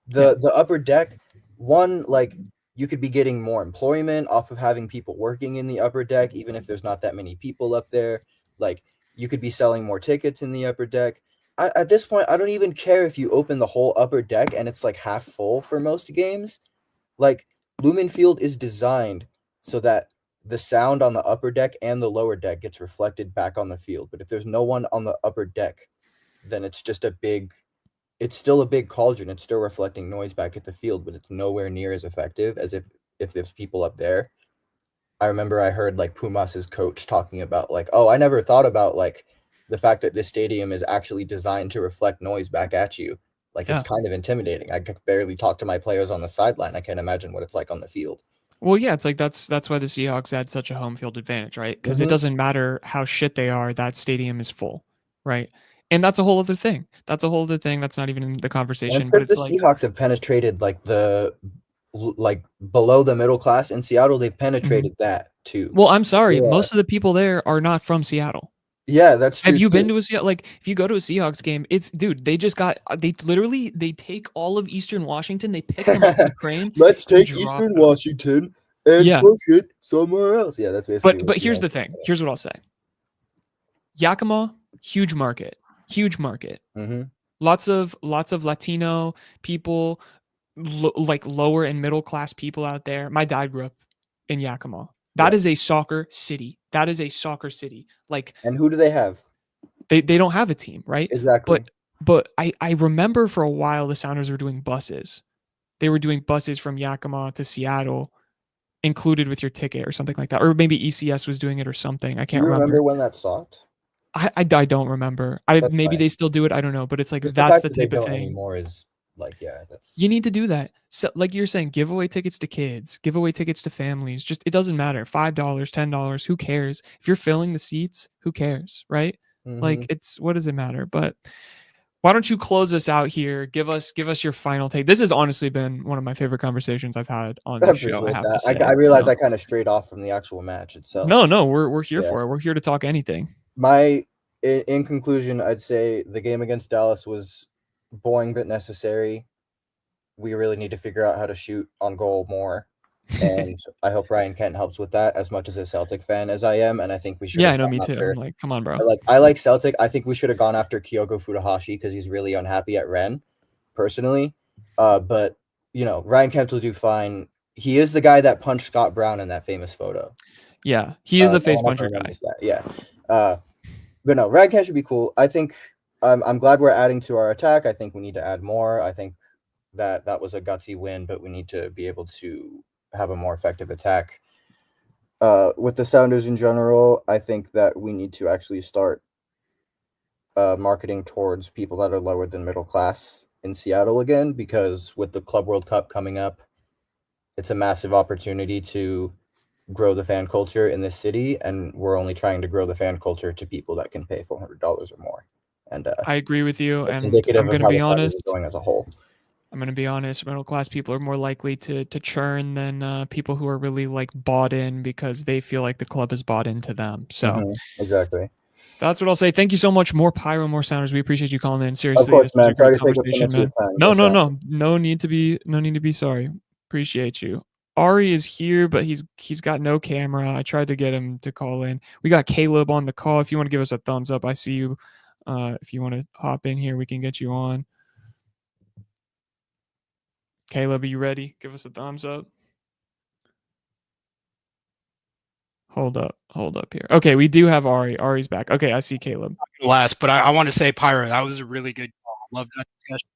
Yeah. the upper deck, one, like you could be getting more employment off of having people working in the upper deck, even if there's not that many people up there. Like you could be selling more tickets in the upper deck. At this point, I don't even care if you open the whole upper deck and it's like half full for most games. Like Lumen Field is designed so that the sound on the upper deck and the lower deck gets reflected back on the field. But if there's no one on the upper deck, then it's just it's still a big cauldron. It's still reflecting noise back at the field, but it's nowhere near as effective as if there's people up there. I remember I heard like Pumas's coach talking about like, oh, I never thought about like the fact that this stadium is actually designed to reflect noise back at you. Like Yeah. it's kind of intimidating. I could barely talk to my players on the sideline. I can't imagine what it's like on the field. Well, yeah, it's like that's why the Seahawks had such a home field advantage, right? Because it Mhm. doesn't matter how shit they are, that stadium is full, right? And that's a whole other thing. That's a whole other thing. That's not even in the And conversation. it's But because the it's like, Seahawks have penetrated like like below the middle class in Seattle. They've penetrated that too. well, I'm sorry, Yeah. most of the people there are not from Seattle. Yeah, that's true. Have you been too. to a Seattle? Like, if you go to a Seahawks game, it's dude. They just got. They literally they take all of Eastern Washington. They pick them up in a crane. Let's and take drop Eastern them. Washington and Yeah. push it somewhere else. Yeah, that's basically. But here's the thing. Here's what I'll say. Yakima, huge market. Mm-hmm. Lots of Latino people, like lower and middle class people out there. My dad grew up in Yakima. That is a soccer city. Like, And who do they have? they don't have a team, right? Exactly. But I remember for a while the Sounders were doing buses. They were doing buses from Yakima to Seattle, included with your ticket or something like that. Or maybe ECS was doing it or something. I Do can't you remember remember. when that stopped? I don't remember. That's Maybe fine. they still do it. I don't know. But it's like Just that's fact the that they type of don't thing. anymore is like, yeah, that's. You need to do that. So, like you're saying, give away tickets to kids, give away tickets to families. Just it doesn't matter. $5, $10, who cares? If you're filling the seats, who cares, right? Like Mhm. it's what does it matter? But why don't you close us out here? Give us your final take. This has honestly been one of my favorite conversations I've had on I this show. I appreciate have that. to say. I realize I kind of strayed off from the actual match itself. No, we're here Yeah. for it. We're here to talk anything. In conclusion, I'd say the game against Dallas was boring but necessary. We really need to figure out how to shoot on goal more. And I hope Ryan Kent helps with that as much as a Celtic fan as I am. And I think we should. Yeah, have I know, gone me too. after- I'm like, come on, bro. I like Celtic. I think we should have gone after Kyogo Furuhashi because he's really unhappy at Rennes, personally. But Ryan Kent will do fine. He is the guy that punched Scott Brown in that famous photo. Yeah, he is a face no one puncher guy. remembers that. Yeah. But no, Ryan Kent should be cool. I think I'm glad we're adding to our attack. I think we need to add more. I think that was a gutsy win, but we need to be able to have a more effective attack. With the Sounders in general, I think that we need to actually start marketing towards people that are lower than middle class in Seattle again, because with the Club World Cup coming up, it's a massive opportunity to grow the fan culture in this city, and we're only trying to grow the fan culture to people that can pay $400 or more. And I agree with you, it's and indicative I'm of going to how be the Sounders honest. are going as a whole. I'm going to be honest. Middle class people are more likely to churn than people who are really like bought in because they feel like the club is bought into them. So exactly. That's what I'll say. Thank you so much. More Pyro, more Sounders. We appreciate you calling in. Seriously, Of course, this was man. a Sorry great to take up so conversation, much of your man. time. No. No need to be sorry. Appreciate you. Ari is here, but he's got no camera. I tried to get him to call in. We got Caleb on the call. If you want to give us a thumbs up, I see you. If you want to hop in here, we can get you on. Caleb, are you ready? Give us a thumbs up. Hold up here. Okay, we do have Ari. Ari's back. Okay, I see Caleb. Last, but I want to say, Pyro, that was a really good call. Love that discussion.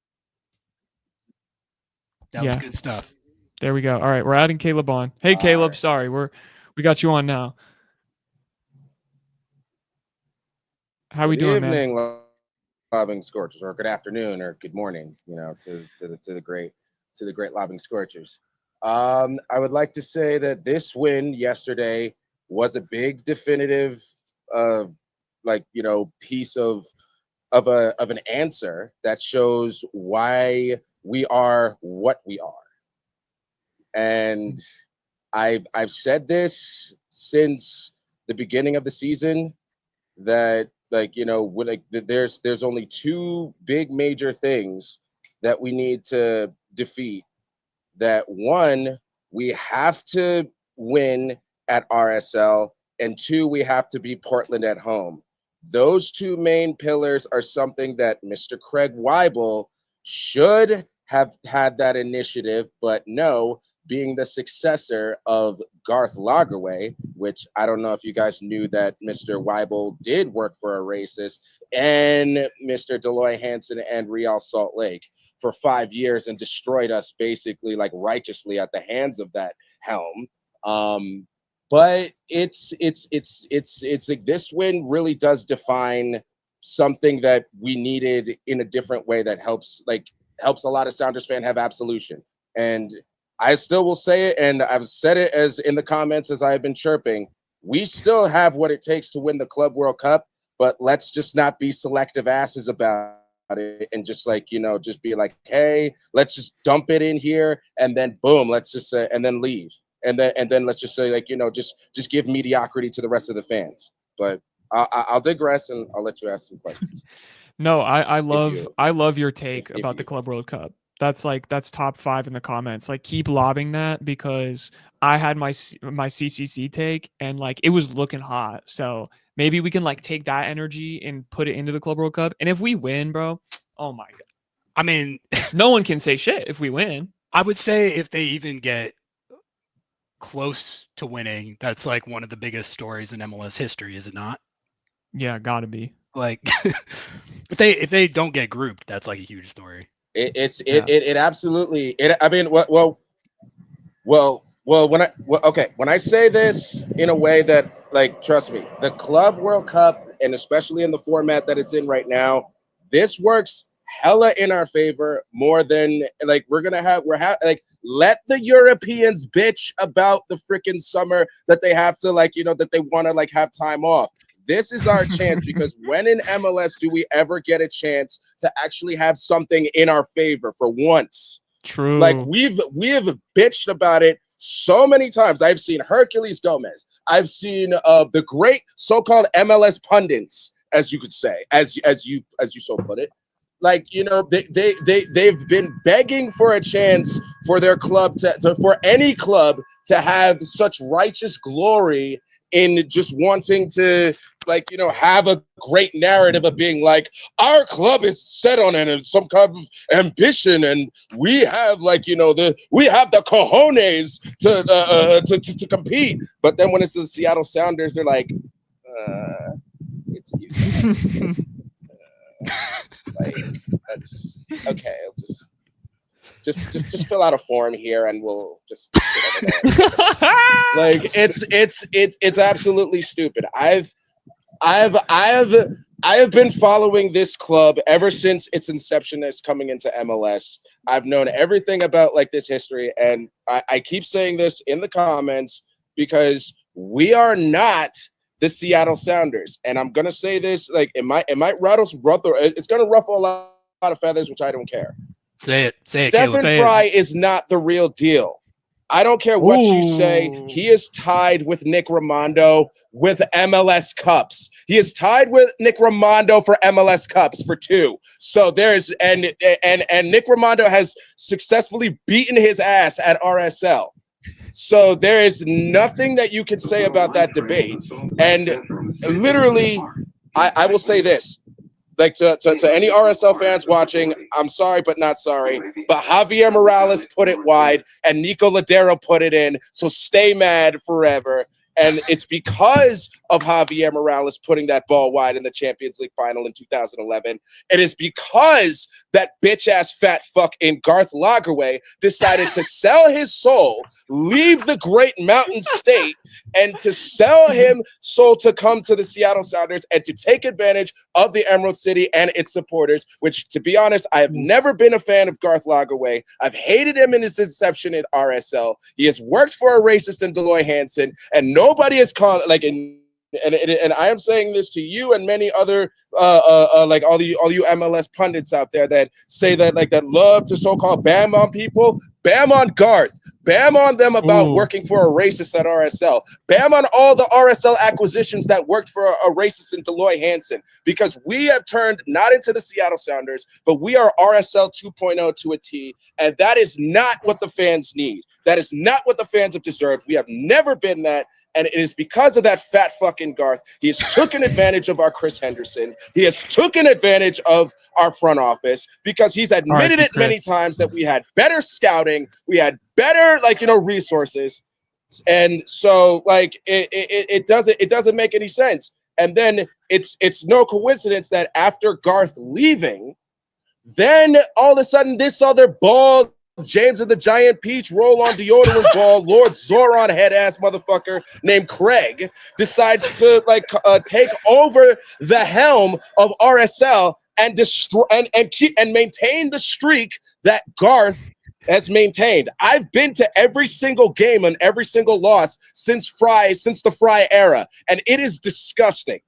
That was good stuff. There we go. All right, we're adding Caleb on. Hey, Caleb. Sorry, we got you on now. How we doing, man? Good evening, Lobbing Scorchers, or good afternoon, or good morning. To the great Lobbing Scorchers. I would like to say that this win yesterday was a big definitive, piece of an answer that shows why we are what we are. And I've said this since the beginning of the season that there's only two big major things that we need to defeat. That one, we have to win at RSL, and two, we have to beat Portland at home. Those two main pillars are something that Mr. Craig Weibel should have had that initiative, but no, being the successor of Garth Lagerwey, which I don't know if you guys knew that Mr. Weibel did work for a racist, and Mr. Deloy Hansen and Real Salt Lake for 5 years and destroyed us basically like righteously at the hands of that helm. but it's like this win really does define something that we needed in a different way that helps a lot of Sounders fan have absolution. And I still will say it, and I've said it as in the comments as I have been chirping. We still have what it takes to win the Club World Cup, but let's just not be selective asses about it and just just be like, hey, let's just dump it in here and then boom, let's just say, and then leave. And then let's just say just give mediocrity to the rest of the fans. But I'll digress and I'll let you ask some questions. No, I love your take about the Club World Cup. That's top 5 in the comments. Like, keep lobbing that, because I had my CCC take and it was looking hot. So maybe we can take that energy and put it into the Club World Cup. And if we win, bro, oh my god. I mean, no one can say shit if we win. I would say if they even get close to winning, that's one of the biggest stories in MLS history, is it not? Yeah, gotta be. If they don't get grouped, that's a huge story. It absolutely. I mean, when I say this in a way that trust me, the Club World Cup, and especially in the format that it's in right now, this works hella in our favor more than let the Europeans bitch about the freaking summer that they have to that they want to have time off. This is our chance, because when in MLS do we ever get a chance to actually have something in our favor for once? True. We have bitched about it so many times. I've seen Hercules Gomez. I've seen the great so-called MLS pundits, as you could say, as you so put it. They've been begging for a chance for their club for any club to have such righteous glory in just wanting to have a great narrative of being our club is set on some kind of ambition, and we have we have the cojones to compete. But then when it's the Seattle Sounders, they're like, it's you guys. That's okay. I'll just fill out a form here and we'll just sit over there. It's absolutely stupid. I have been following this club ever since its inception as coming into MLS. I've known everything about this history, and I keep saying this in the comments because we are not the Seattle Sounders. And I'm gonna say this, it might ruffle, it's gonna ruffle a lot of feathers, which I don't care. Say it. Stephen Fry is not the real deal. I don't care what you say. He is tied with Nick Rimando with MLS Cups. He is tied with Nick Rimando for MLS Cups for 2. So there's and Nick Rimando has successfully beaten his ass at RSL. So there is nothing that you can say about that debate. And literally, I will say this. To any RSL fans watching, I'm sorry, but not sorry. But Javier Morales put it wide and Nico Ladero put it in. So stay mad forever. And it's because of Javier Morales putting that ball wide in the Champions League final in 2011. It is because that bitch-ass fat fuck in Garth Lagerwey decided to sell his soul, leave the great mountain state, and to sell him soul to come to the Seattle Sounders and to take advantage of the Emerald City and its supporters, which, to be honest, I have never been a fan of Garth Lagerwey. I've hated him in his inception in RSL. He has worked for a racist in Deloy Hansen, and nobody has called and I am saying this to you and many other all you MLS pundits out there that say that love to so-called bam on people, bam on Garth, bam on them about working for a racist at RSL, bam on all the RSL acquisitions that worked for a racist in Deloy Hansen, because we have turned not into the Seattle Sounders, but we are RSL 2.0 to a T, and that is not what the fans need. That is not what the fans have deserved. We have never been that. And it is because of that fat fucking Garth. He has taken advantage of our Chris Henderson. He has taken advantage of our front office because he's admitted it many times that we had better scouting. We had better, resources. And so it doesn't make any sense. And then it's no coincidence that after Garth leaving, then all of a sudden this other bald James and the Giant Peach roll on deodorant ball, Lord Zoron head ass motherfucker named Craig decides to take over the helm of RSL and destroy and keep and maintain the streak that Garth has maintained. I've been to every single game and every single loss since the Fry era, and it is disgusting.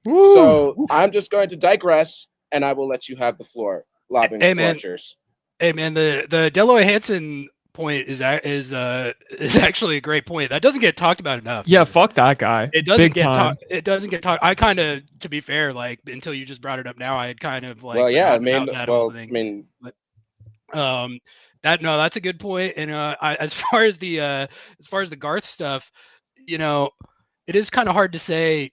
Woo. So I'm just going to digress, and I will let you have the floor. Lobbing Scorchers. Hey man, the Deloy Hansen point is actually a great point. That doesn't get talked about enough. Yeah, fuck that guy. It doesn't Big get time. it doesn't get talked. I kind of, to be fair, like until you just brought it up now, I had kind of like that's a good point. And as far as the Garth stuff, it is kind of hard to say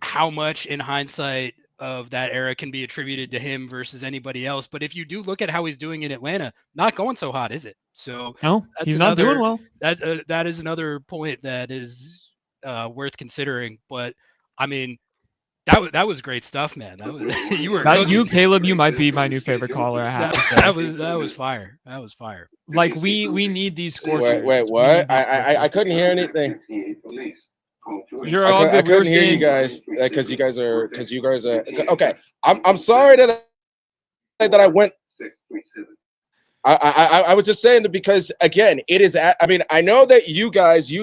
how much in hindsight of that era can be attributed to him versus anybody else. But if you do look at how he's doing in Atlanta, not going so hot, is it? So no, he's not doing well. That is another point that is worth considering. But I mean, that was great stuff, man. That was Caleb, you might be my new favorite caller. I have to say that was fire. That was fire. Like we need these Scorchers. Wait, what? I couldn't hear anything. You're all good. I couldn't hear you guys because you guys are okay. I'm sorry that I went. I was just saying that because again, it is. I mean, I know that you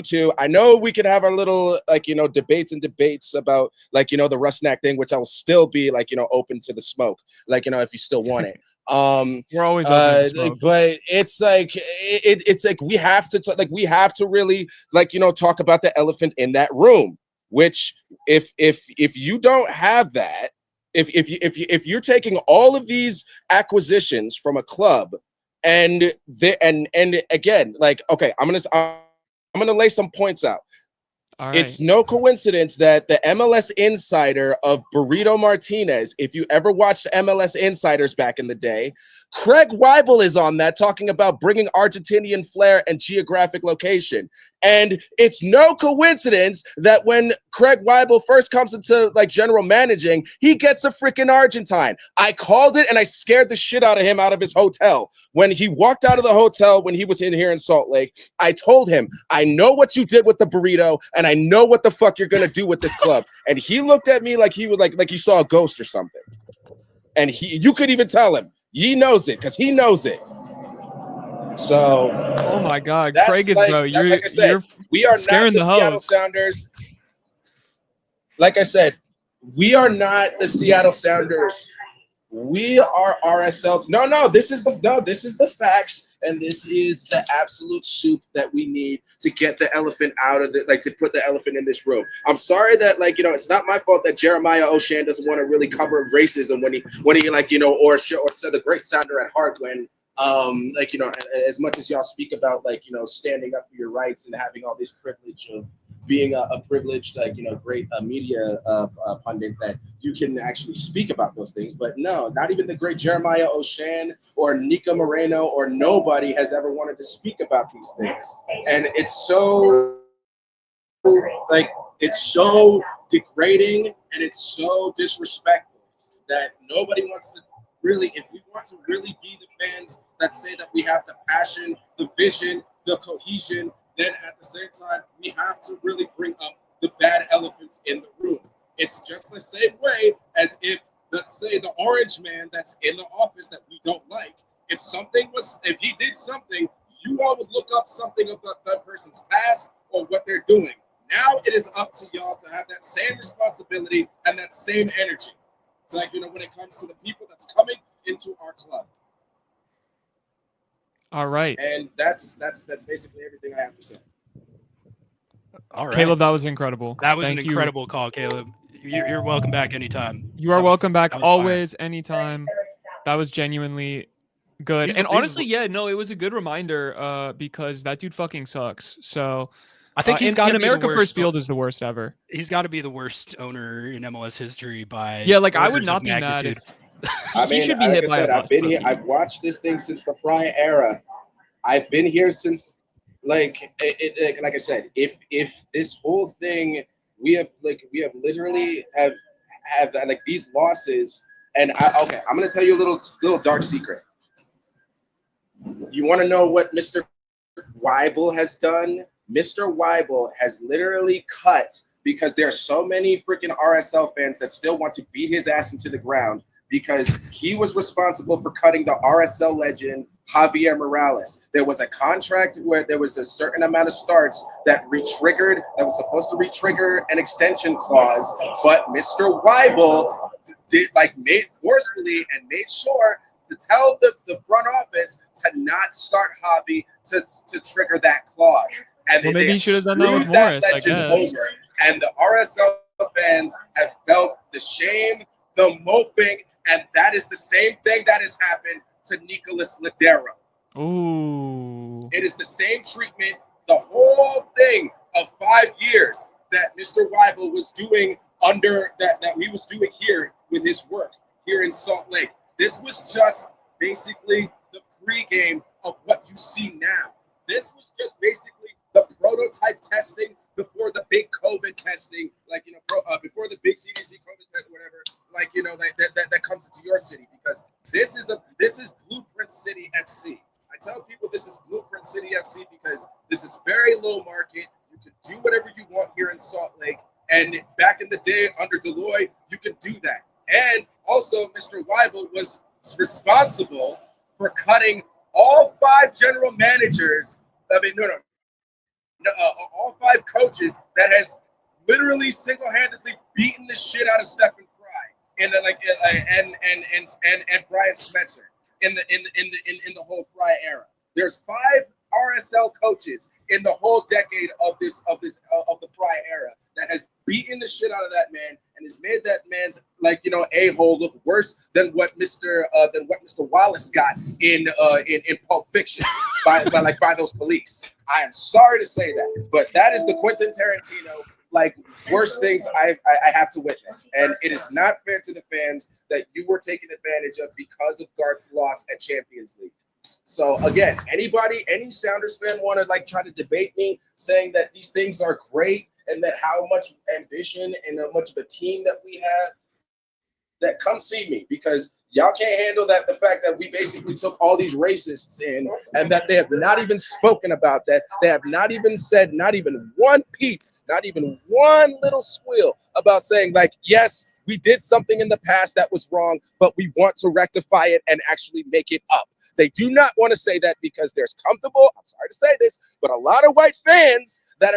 two. I know we could have our little debates about the Rusnak thing, which I will still be open to the smoke. If you still want it. We're always open to smoke. But it's we have to really talk about the elephant in that room, which if you don't have that, if you're taking all of these acquisitions from a club and again, okay, I'm gonna lay some points out. All right. It's no coincidence that the MLS Insider of Burrito Martinez, if you ever watched MLS Insiders back in the day, Craig Weibel is on that talking about bringing Argentinian flair and geographic location. And it's no coincidence that when Craig Weibel first comes into general managing, he gets a freaking Argentine. I called it and I scared the shit out of him out of his hotel. When he walked out of the hotel when he was in here in Salt Lake, I told him, I know what you did with the burrito and I know what the fuck you're gonna do with this club. And he looked at me like he was like he saw a ghost or something. And you could even tell him. He knows it because he knows it. So, oh my God, Craig is bro. You're we are scaring not the Seattle Sounders. Like I said, we are not the Seattle Sounders. We are RSL. No, this is the facts, and this is the absolute soup that we need to get the elephant out of it, to put the elephant in this room. I'm sorry that it's not my fault that Jeremiah O'Shane doesn't want to really cover racism when he or said the great sounder at heart when as much as y'all speak about standing up for your rights and having all this privilege of being a privileged great media pundit that you can actually speak about those things, but no, not even the great Jeremiah O'Shane or Nika Moreno or nobody has ever wanted to speak about these things, and it's so degrading and it's so disrespectful that nobody wants to really. If we want to really be the fans that say that we have the passion, the vision, the cohesion, then at the same time, we have to really bring up the bad elephants in the room. It's just the same way as if, let's say, the orange man that's in the office that we don't like, if he did something, you all would look up something about that person's past or what they're doing. Now it is up to y'all to have that same responsibility and that same energy. So when it comes to the people that's coming into our club. All right. And that's basically everything I have to say. All right. Caleb, that was incredible. That was an incredible call, Caleb. You're welcome back anytime. You are welcome back always, anytime. That was genuinely good. And honestly, it was a good reminder because that dude fucking sucks. So I think he's got in America First Field is the worst ever. He's got to be the worst owner in MLS history by I would not be mad if he should be hit by a bus. I've been here. I've watched this thing since the Fry era. I've been here since like I said, if this whole thing we have literally have these losses, and I'm gonna tell you a little dark secret. You want to know what Mr. Weibel has done? Mr. Weibel has literally cut, because there are so many freaking RSL fans that still want to beat his ass into the ground, because he was responsible for cutting the RSL legend Javier Morales. There was a contract where there was a certain amount of starts that was supposed to re-trigger an extension clause, but Mr. Weibel made forcefully and made sure to tell the front office to not start Javi to trigger that clause. And Well, maybe they he should have done that with screwed that Morris, I legend guess. over. And the RSL fans have felt the shame, the moping, and that is the same thing that has happened to Nicolas Ladero. Ooh. It is the same treatment, the whole thing of 5 years that Mr. Weibel was doing that he was doing here with his work here in Salt Lake. This was just basically the pregame of what you see now. This was just basically the prototype testing before the big COVID testing, before the big CDC COVID test, whatever, that comes into your city, because this is Blueprint City FC. I tell people this is Blueprint City FC because this is very low market. You can do whatever you want here in Salt Lake. And back in the day under Deloitte, you can do that. And also, Mr. Weibel was responsible for cutting all 5 general managers. All 5 coaches that has literally single-handedly beaten the shit out of Stephen Fry and Brian Schmetzer in the whole Fry era. There's 5 RSL coaches in the whole decade of the Fry era that has beaten the shit out of that man and has made that man's a-hole look worse than what Mr. Wallace got in Pulp Fiction by those police. I am sorry to say that, but that is the Quentin Tarantino worst things I have to witness, and it is not fair to the fans that you were taken advantage of because of Garth's loss at Champions League. So again, any Sounders fan want to try to debate me saying that these things are great and that how much ambition and how much of a team that we have, that come see me, because y'all can't handle the fact that we basically took all these racists in and that they have not even spoken about that. They have not even said not even one peep, not even one little squeal about saying yes, we did something in the past that was wrong, but we want to rectify it and actually make it up. They do not want to say that because there's comfortable, I'm sorry to say this, but a lot of white fans that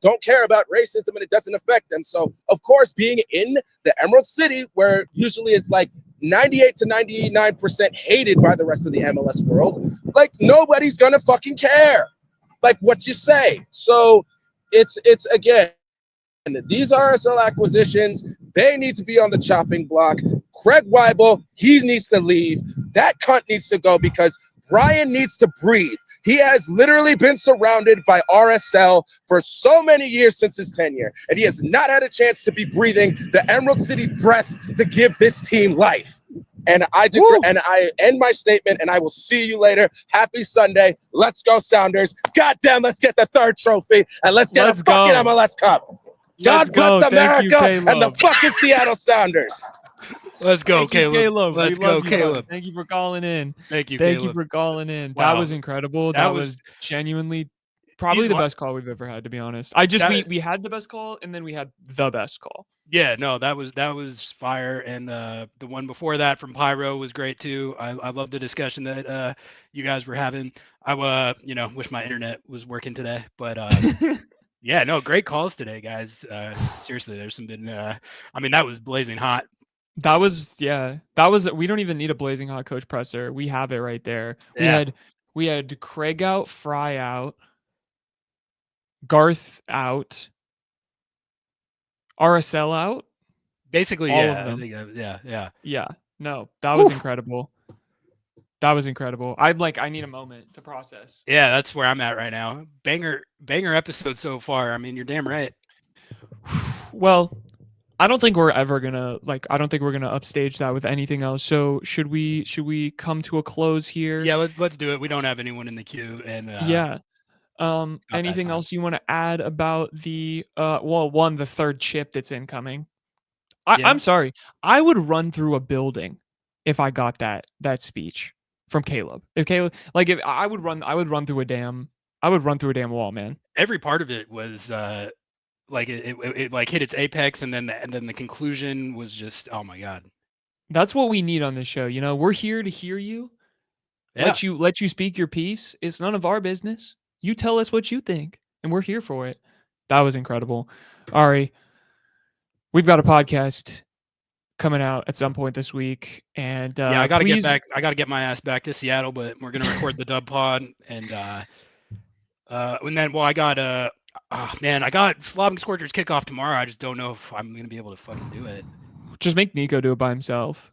don't care about racism and it doesn't affect them. So, of course, being in the Emerald City, where usually it's 98 to 99% hated by the rest of the MLS world, nobody's going to fucking care what you say. So it's again, these RSL acquisitions, they need to be on the chopping block. Craig Weibel, he needs to leave. That cunt needs to go because Brian needs to breathe. He has literally been surrounded by RSL for so many years since his tenure, and he has not had a chance to be breathing the Emerald City breath to give this team life. And I end my statement, and I will see you later. Happy Sunday. Let's go, Sounders. Goddamn, let's get the 3rd trophy, and let's get a fucking MLS Cup. God bless America and the fucking Seattle Sounders. Let's go, Caleb. Let's go, Caleb. Thank you for calling in. Thank you, Thank Caleb. you for calling in. Wow. That was incredible. That was genuinely probably the best call we've ever had, to be honest. We had the best call, and then we had the best call. Yeah, no, that was fire, and the one before that from Pyro was great too. I love the discussion that you guys were having. I wish my internet was working today, but yeah, no, great calls today, guys. Seriously, there's some been. That was blazing hot. That was we don't even need a blazing hot coach presser. We have it right there. Yeah. We had Craig out, Fry out, Garth out, RSL out. Basically, all yeah. of them. I think, Yeah. No, that was incredible. That was incredible. I need a moment to process. Yeah, that's where I'm at right now. Banger episode so far. You're damn right. Well, I don't think we're ever gonna upstage that with anything else. So should we come to a close here? Yeah, let's do it. We don't have anyone in the queue, and yeah. Anything else you want to add about the the 3rd chip that's incoming? I'm sorry. I would run through a building if I got that speech. from Caleb. If Caleb, like, if I would run through a damn wall, man. Every part of it was like it like hit its apex, and then the conclusion was just, oh my god. That's what we need on this show. You know, we're here to hear you. Yeah. Let you speak your piece. It's none of our business. You tell us what you think, and we're here for it. That was incredible. Ari, we've got a podcast coming out at some point this week, and yeah, I got to get back. I got to get my ass back to Seattle, but we're gonna record the dub pod, and then I got I got Lobbing Scorchers kickoff tomorrow. I just don't know if I'm gonna be able to fucking do it. Just make Nico do it by himself.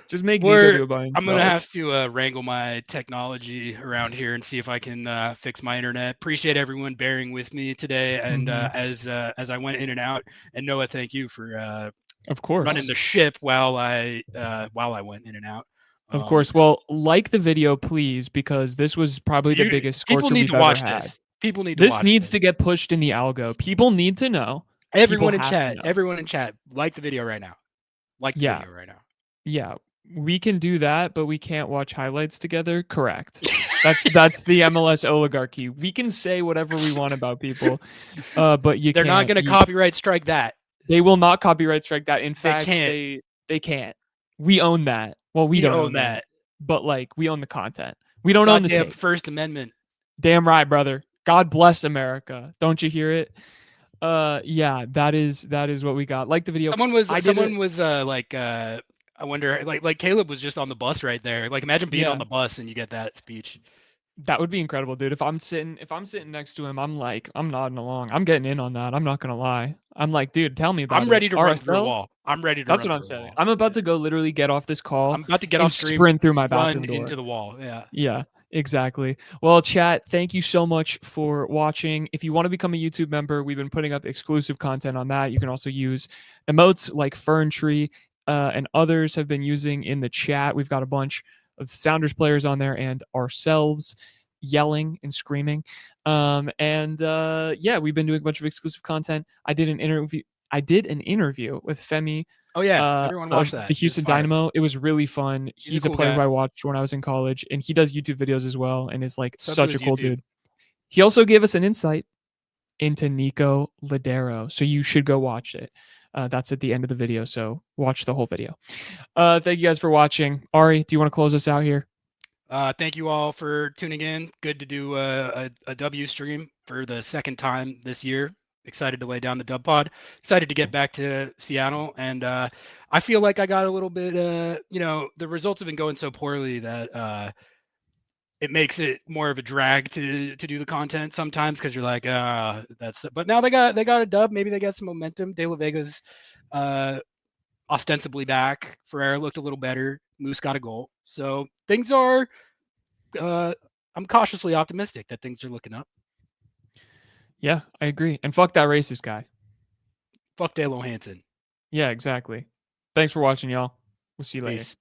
Just make Nico do it by himself. I'm gonna have to wrangle my technology around here and see if I can fix my internet. Appreciate everyone bearing with me today, and as I went in and out. And Noah, thank you for of course running the ship while I went in and out. Of course. Well, like the video, please, because this was probably the biggest Scorcher we've ever had. This. People need to watch this. This needs to get pushed in the algo. People need to know. Everyone in chat, like the video right now. Like the video right now. Yeah, we can do that, but we can't watch highlights together. Correct. That's the MLS oligarchy. We can say whatever we want about people, but they're not going to copyright strike that. They will not copyright strike that. In fact, they can't. We own that. Well, we don't own that, but like we own the content. We don't own the tape. First Amendment. Damn right, brother. God bless America. Don't you hear it? Yeah, that is what we got. Like the video. Someone was like I wonder, like Caleb was just on the bus right there. Like, imagine being on the bus and you get that speech. That would be incredible, dude. If I'm sitting next to him, I'm nodding along. I'm getting in on that. I'm not gonna lie. I'm like, dude, tell me about it. I'm ready to run through a wall. I'm ready to. That's what I'm saying. I'm about to go literally get off this call. I'm about to get off stream, sprint through my bathroom door into the wall. Yeah. Yeah. Exactly. Well, chat, thank you so much for watching. If you want to become a YouTube member, we've been putting up exclusive content on that. You can also use emotes like Fern Tree and others have been using in the chat. We've got a bunch of Sounders players on there and ourselves yelling and screaming. Yeah, we've been doing a bunch of exclusive content. I did an interview with Femi. Oh yeah, everyone watched that. The Houston Dynamo. It was really fun. He's a player who I watched when I was in college, and he does YouTube videos as well, and is like such a cool dude. He also gave us an insight into Nico Ladero, so you should go watch it. That's at the end of the video, so watch the whole video. Thank you guys for watching. Ari, do you want to close us out here? Thank you all for tuning in. Good to do a W stream for the second time this year. Excited to lay down the dub pod. Excited to get back to Seattle, and I feel like I got a little bit. The results have been going so poorly that it makes it more of a drag to do the content sometimes, because you're like, that's. But now they got a dub. Maybe they got some momentum. De La Vega's ostensibly back. Ferreira looked a little better. Moose got a goal. So things are. I'm cautiously optimistic that things are looking up. Yeah, I agree. And fuck that racist guy. Fuck Dalo Hansen. Yeah, exactly. Thanks for watching, y'all. We'll see you later. Peace.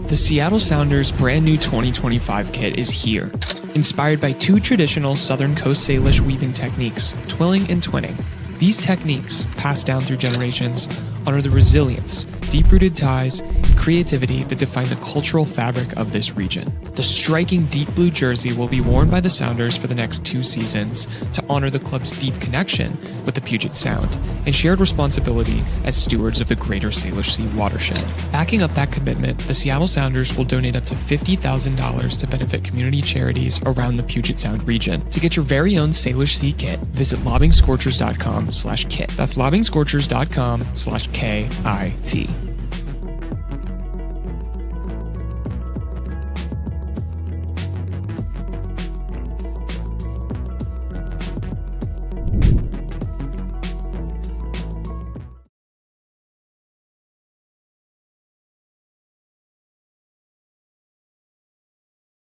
The Seattle Sounders brand new 2025 kit is here. Inspired by two traditional Southern Coast Salish weaving techniques, twilling and twinning. These techniques, passed down through generations, honor the resilience, deep-rooted ties, and creativity that define the cultural fabric of this region. The striking deep blue jersey will be worn by the Sounders for the next 2 seasons to honor the club's deep connection with the Puget Sound and shared responsibility as stewards of the greater Salish Sea watershed. Backing up that commitment, the Seattle Sounders will donate up to $50,000 to benefit community charities around the Puget Sound region. To get your very own Salish Sea kit, visit lobbingscorchers.com/kit. That's lobbingscorchers.com/KIT.